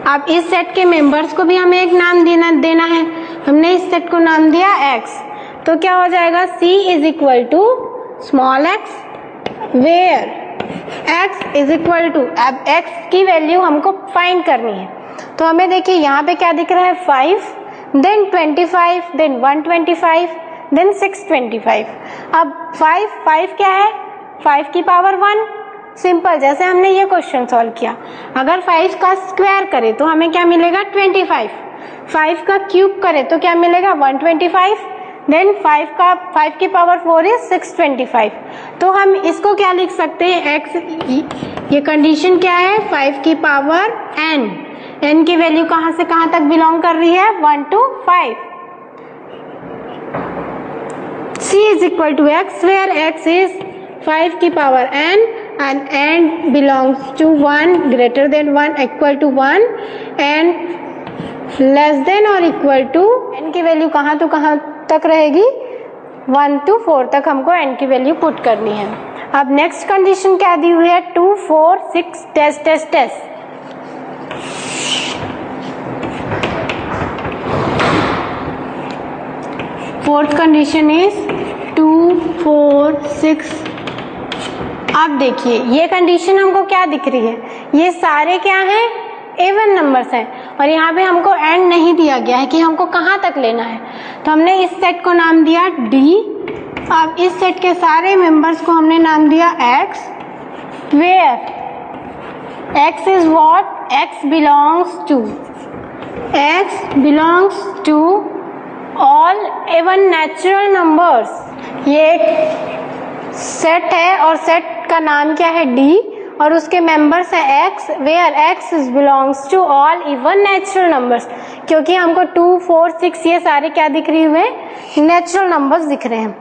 अब इस सेट के मेंबर्स को भी हमें एक नाम देना है। हमने इस सेट को नाम दिया X, तो क्या हो जाएगा, C is equal to small x, where x is equal to, अब x की वैल्यू हमको फाइंड करनी है। तो हमें देखिए यहाँ पे क्या दिख रहा है, 5, देन 25, देन 125, देन 625। अब 5 क्या है, 5 की पावर 1। सिंपल, जैसे हमने ये क्वेश्चन सॉल्व किया। अगर 5 का स्क्वायर करें तो हमें क्या मिलेगा 25, 5 का क्यूब करें तो क्या मिलेगा 125, देन 5 की पावर 4 इज 625। तो हम इसको क्या लिख सकते हैं, x, ये कंडीशन क्या है, 5 की पावर n की वैल्यू कहाँ से कहाँ तक बिलोंग कर रही है, 1 to 5। C is equal to x where x is 5 की power n and n belongs to 1 greater than 1 equal to 1 and less than or equal to n की वैल्यू कहाँ तो कहाँ तक रहेगी 1 to 4 तक हमको n की वैल्यू पुट करनी है। अब नेक्स्ट कंडीशन क्या दी हुई है 2 4 6 test test test. Fourth condition is 2 4 6। अब देखिए ये कंडीशन हमको क्या दिख रही है, ये सारे क्या हैं इवन नंबर्स हैं और यहाँ पे हमको एंड नहीं दिया गया है कि हमको कहाँ तक लेना है, तो हमने इस सेट को नाम दिया D। अब इस सेट के सारे मेंबर्स को हमने नाम दिया X where X is what, X belongs to all even natural numbers. ये एक सेट है और सेट का नाम क्या है D और उसके मेंबर्स है X where X belongs to all even natural numbers, क्योंकि हमको 2 4 6 ये सारे क्या दिख रही हुए नेचुरल नंबर्स दिख रहे हैं।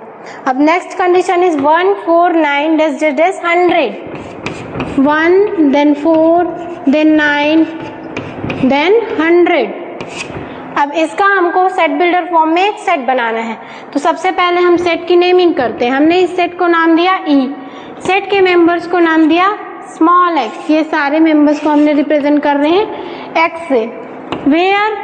अब next condition is 1 4 9 dash dash dash 100 1 then 4 then 9 then 100। अब इसका हमको सेट बिल्डर फॉर्म में एक सेट बनाना है, तो सबसे पहले हम सेट की नेमिंग करते हैं। हमने इस सेट को नाम दिया E, सेट के मेंबर्स को नाम दिया स्मॉल x। ये सारे मेंबर्स को हमने रिप्रेजेंट कर रहे हैं x से where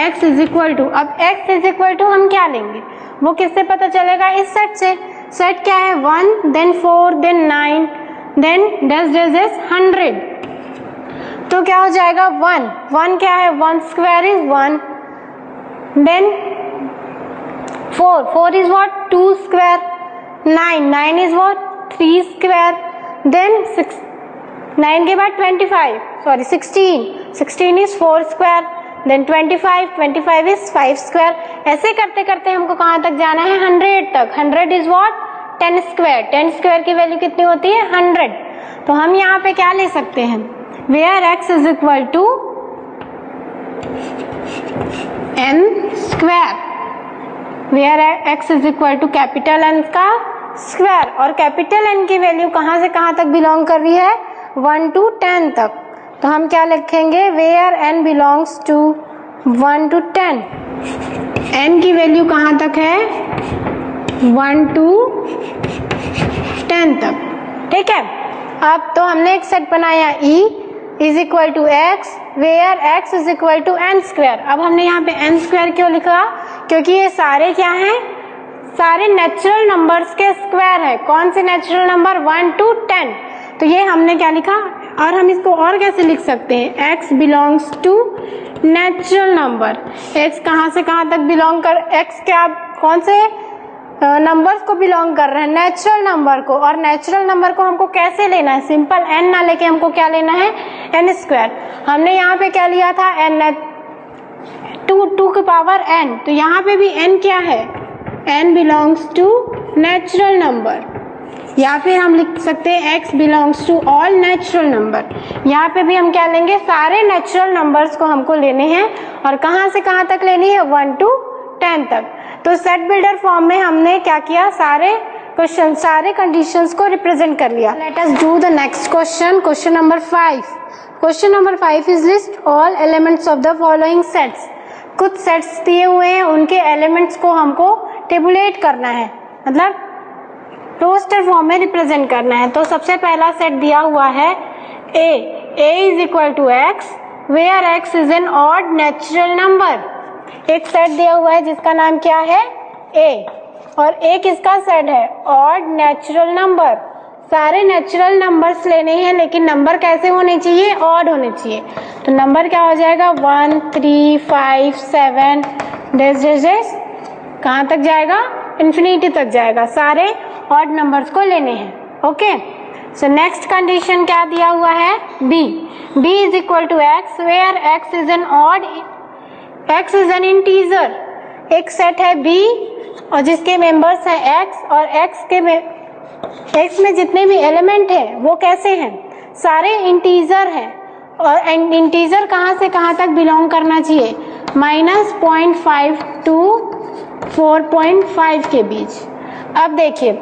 x is equal to. अब x इज इक्वल टू हम क्या लेंगे, वो किससे पता चलेगा, इस सेट से। सेट क्या है 1 then 4 then 9 then डेस डेस डेस 100। तो क्या हो जाएगा 1 क्या है 1 square is 1 then 4 is what 2 square 9 is what 3 square then 9 के बाद 16 is 4 square then 25 is 5 square। ऐसे करते करते हमको कहाँ तक जाना है 100 तक। 100 is what 10 square की वैल्यू कितनी होती है 100। तो हम यहाँ पे क्या ले सकते हैं where x is equal to n square, where x is equal to capital N का स्क्वायर, और कैपिटल N की वैल्यू कहाँ से कहाँ तक बिलोंग कर रही है 1 to 10 तक। तो हम क्या लिखेंगे where n belongs to 1 to 10। n की वैल्यू कहाँ तक है 1 to 10 तक, ठीक है। अब तो हमने एक सेट बनाया E is equal to x where x is equal to n square. अब हमने यहाँ पे n स्क्वायर क्यों लिखा, क्योंकि ये सारे क्या हैं सारे नेचुरल नंबर्स के स्क्वायर है। कौन से नेचुरल नंबर 1 to 10, तो ये हमने क्या लिखा। और हम इसको और कैसे लिख सकते हैं x belongs to natural number. x कहाँ से कहाँ तक बिलोंग कर, x क्या कौन से नंबर्स को बिलोंग कर रहे हैं नेचुरल नंबर को, और नेचुरल नंबर को हमको कैसे लेना है सिंपल n ना लेके हमको क्या लेना है n स्क्वायर। हमने यहाँ पे क्या लिया था n 2 की पावर n, तो यहाँ पे भी n क्या है n belongs to natural number, या फिर हम लिख सकते हैं x belongs to all natural number. यहाँ पे भी हम क्या लेंगे सारे नेचुरल नंबर्स को हमको लेने हैं और कहाँ से कहाँ तक लेनी है 1 to 10 तक। तो सेट बिल्डर फॉर्म में हमने क्या किया सारे कंडीशंस को रिप्रेजेंट कर लिया। Let us do the next question number 5। Question number 5 is list all elements of the following sets. कुछ सेट्स दिए हुए हैं, उनके एलिमेंट्स को हमको टेबुलेट करना है, मतलब रोस्टर फॉर्म में रिप्रेजेंट करना है। तो सबसे पहला सेट दिया हुआ है a is equal to x where x is an odd natural number. एक सेट दिया हुआ है जिसका नाम क्या है a, और एक इसका सेट है ऑड नेचुरल नंबर। सारे नेचुरल नंबर्स लेने हैं, लेकिन नंबर कैसे होने चाहिए ऑड होने चाहिए। तो नंबर क्या हो जाएगा 1 3 5 7 डेस डेस डेस कहाँ तक जाएगा इन्फिनिटी तक जाएगा। सारे ऑड नंबर्स को लेने हैं। ओके, सो नेक्स्ट कंडीशन क्या दिया हुआ है b is equal to x where x is an odd, x is an integer. एक सेट है b और जिसके मेंबर्स है x, और x में जितने भी एलिमेंट हैं वो कैसे हैं सारे इंटीजर हैं, और इंटीजर कहाँ से कहाँ तक बिलोंग करना चाहिए -0.5 to 4.5 के बीच। अब देखिए,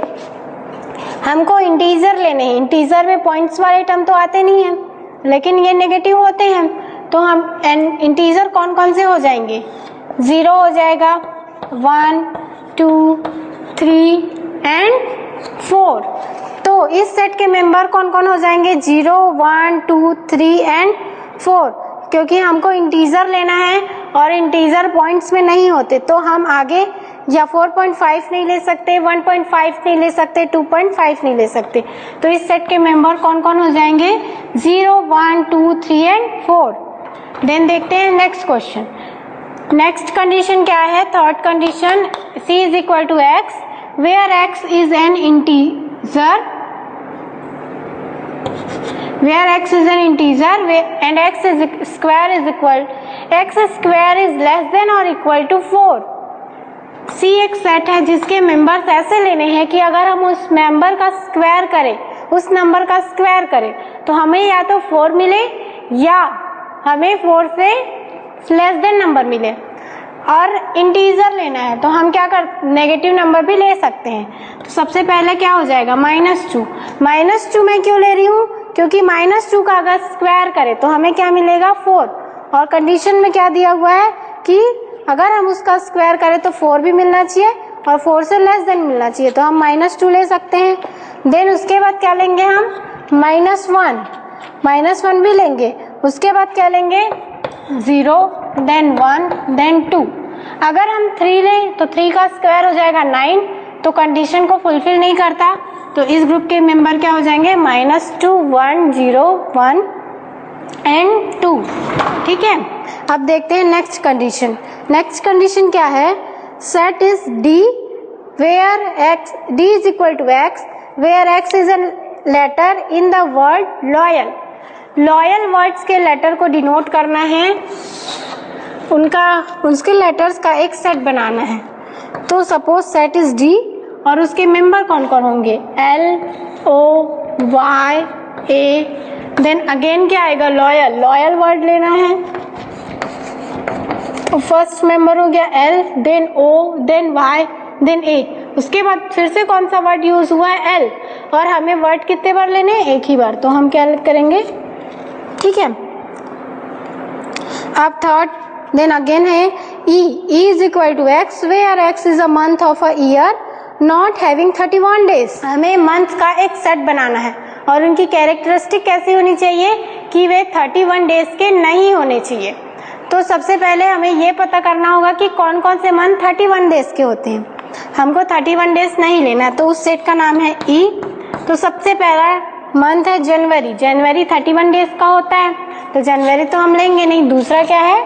हमको इंटीजर लेने हैं। इंटीजर में पॉइंट्स वाले टर्म तो आते नहीं हैं, लेकिन ये नेगेटिव होते हैं। तो हम इंटीजर कौन कौन से हो जाएंगे? 0 हो जाएगा, 1, 2, 3 एंड 4। तो इस सेट के मेंबर कौन कौन हो जाएंगे? 0, 1, 2, 3 एंड 4। क्योंकि हमको इंटीजर लेना है और इंटीजर पॉइंट्स में नहीं होते, तो हम आगे या 4.5 नहीं ले सकते, 1.5 नहीं ले सकते, 2.5 नहीं ले सकते। तो इस सेट के मेंबर कौन कौन हो जाएंगे? 0, 1, 2, 3 एंड 4। देन देखते हैं नेक्स्ट क्वेश्चन। नेक्स्ट कंडीशन क्या है? Third condition, c is equal to x where x is an integer, where x is an integer and x square is less than or equal to 4। C एक set है जिसके members ऐसे लेने हैं कि अगर हम उस मेंबर का स्क्वायर करें, उस नंबर का स्क्वायर करें, तो हमें या तो 4 मिले या हमें 4 से लेस देन नंबर मिले। और इंटीजर लेना है तो हम क्या कर, नेगेटिव नंबर भी ले सकते हैं। तो सबसे पहले क्या हो जाएगा? -2। -2 मैं क्यों ले रही हूँ? क्योंकि -2 का अगर स्क्वायर करें तो हमें क्या मिलेगा? 4। और कंडीशन में क्या दिया हुआ है कि अगर हम उसका स्क्वायर करें तो 4 भी मिलना चाहिए और 4 से लेस देन मिलना चाहिए, तो हम -2 ले सकते हैं। देन उसके बाद क्या लेंगे हम? -1 भी लेंगे। उसके बाद क्या लेंगे? 0, देन 1, देन 2। अगर हम 3 लें तो 3 का स्क्वायर हो जाएगा 9, तो कंडीशन को फुलफिल नहीं करता। तो इस ग्रुप के मेंबर क्या हो जाएंगे? -2, 1, 0, 1 एंड 2। ठीक है, अब देखते हैं नेक्स्ट कंडीशन। नेक्स्ट कंडीशन क्या है? Set is D where D is equal to x where x is an letter in the word loyal. Loyal words के लेटर को डिनोट करना है, उसके लेटर्स का एक सेट बनाना है। तो सपोज सेट इज D और उसके मेंबर कौन कौन होंगे? L, O, Y, A। Then again क्या आएगा? लॉयल। लॉयल वर्ड लेना है, तो फर्स्ट मेंबर हो गया L, then O, then Y, then A। उसके बाद फिर से कौन सा वर्ड यूज हुआ है? L। और हमें वर्ड कितने बार लेने हैं? एक ही बार। तो हम क्या करेंगे? ठीक है, अब थर्ड, देन अगेन है E is equal to x where x is a month of a year not having 31 days. हमें मंथ का एक सेट बनाना है और उनकी कैरेक्टरिस्टिक कैसी होनी चाहिए कि वे 31 डेज के नहीं होने चाहिए। तो सबसे पहले हमें ये पता करना होगा कि कौन कौन से मंथ 31 डेज के होते हैं। हमको 31 डेज नहीं लेना, तो उस सेट का नाम है E। तो सबसे पहला मंथ है जनवरी। जनवरी 31 डेज का होता है, तो जनवरी तो हम लेंगे नहीं। दूसरा क्या है?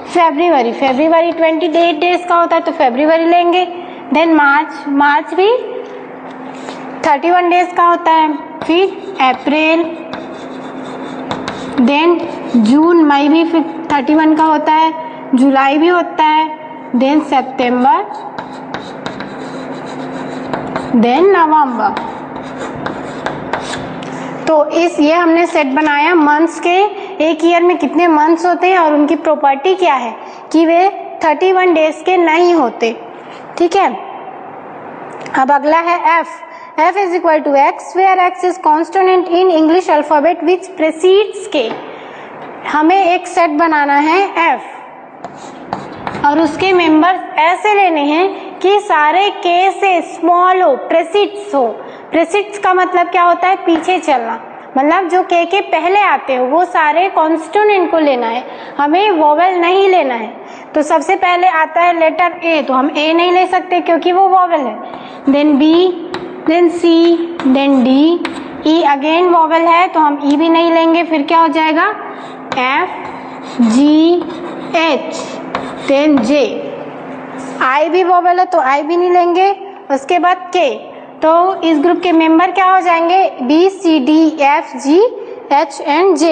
फरवरी। फरवरी 28 डेज का होता है, तो फरवरी लेंगे। देन मार्च भी 31 डेज का होता है। फिर अप्रैल, देन जून, मई भी फिर 31 का होता है, जुलाई भी होता है, देन सितंबर, देन नवंबर। तो ये हमने सेट बनाया मंथ्स के। एक ईयर में कितने मंथ्स होते हैं और उनकी प्रॉपर्टी क्या है कि वे 31 डेज के नहीं होते। ठीक है, अब अगला है F is equal to x where x is constant in English alphabet which precedes K। हमें एक सेट बनाना है F और उसके मेंबर्स ऐसे लेने हैं कि सारे K से स्मॉल हो, प्रेसीड्स हो। प्रेसीड्स का मतलब क्या होता है? पीछे चलना, मतलब जो K के पहले आते हो वो सारे कॉन्स्टेंट को लेना है, हमें वोवेल नहीं लेना है। तो सबसे पहले आता है लेटर A, तो हम A नहीं ले सकते क्योंकि वो वोवेल है। Then B, then C, then D, E again vowel है तो हम E भी नहीं लेंगे। फिर क्या हो जाएगा? F, G, H, then J। I भी वोवेल है तो I भी नहीं लेंगे। उसके बाद K। तो इस ग्रुप के मेंबर क्या हो जाएंगे? B, C, D, F, G, H and J।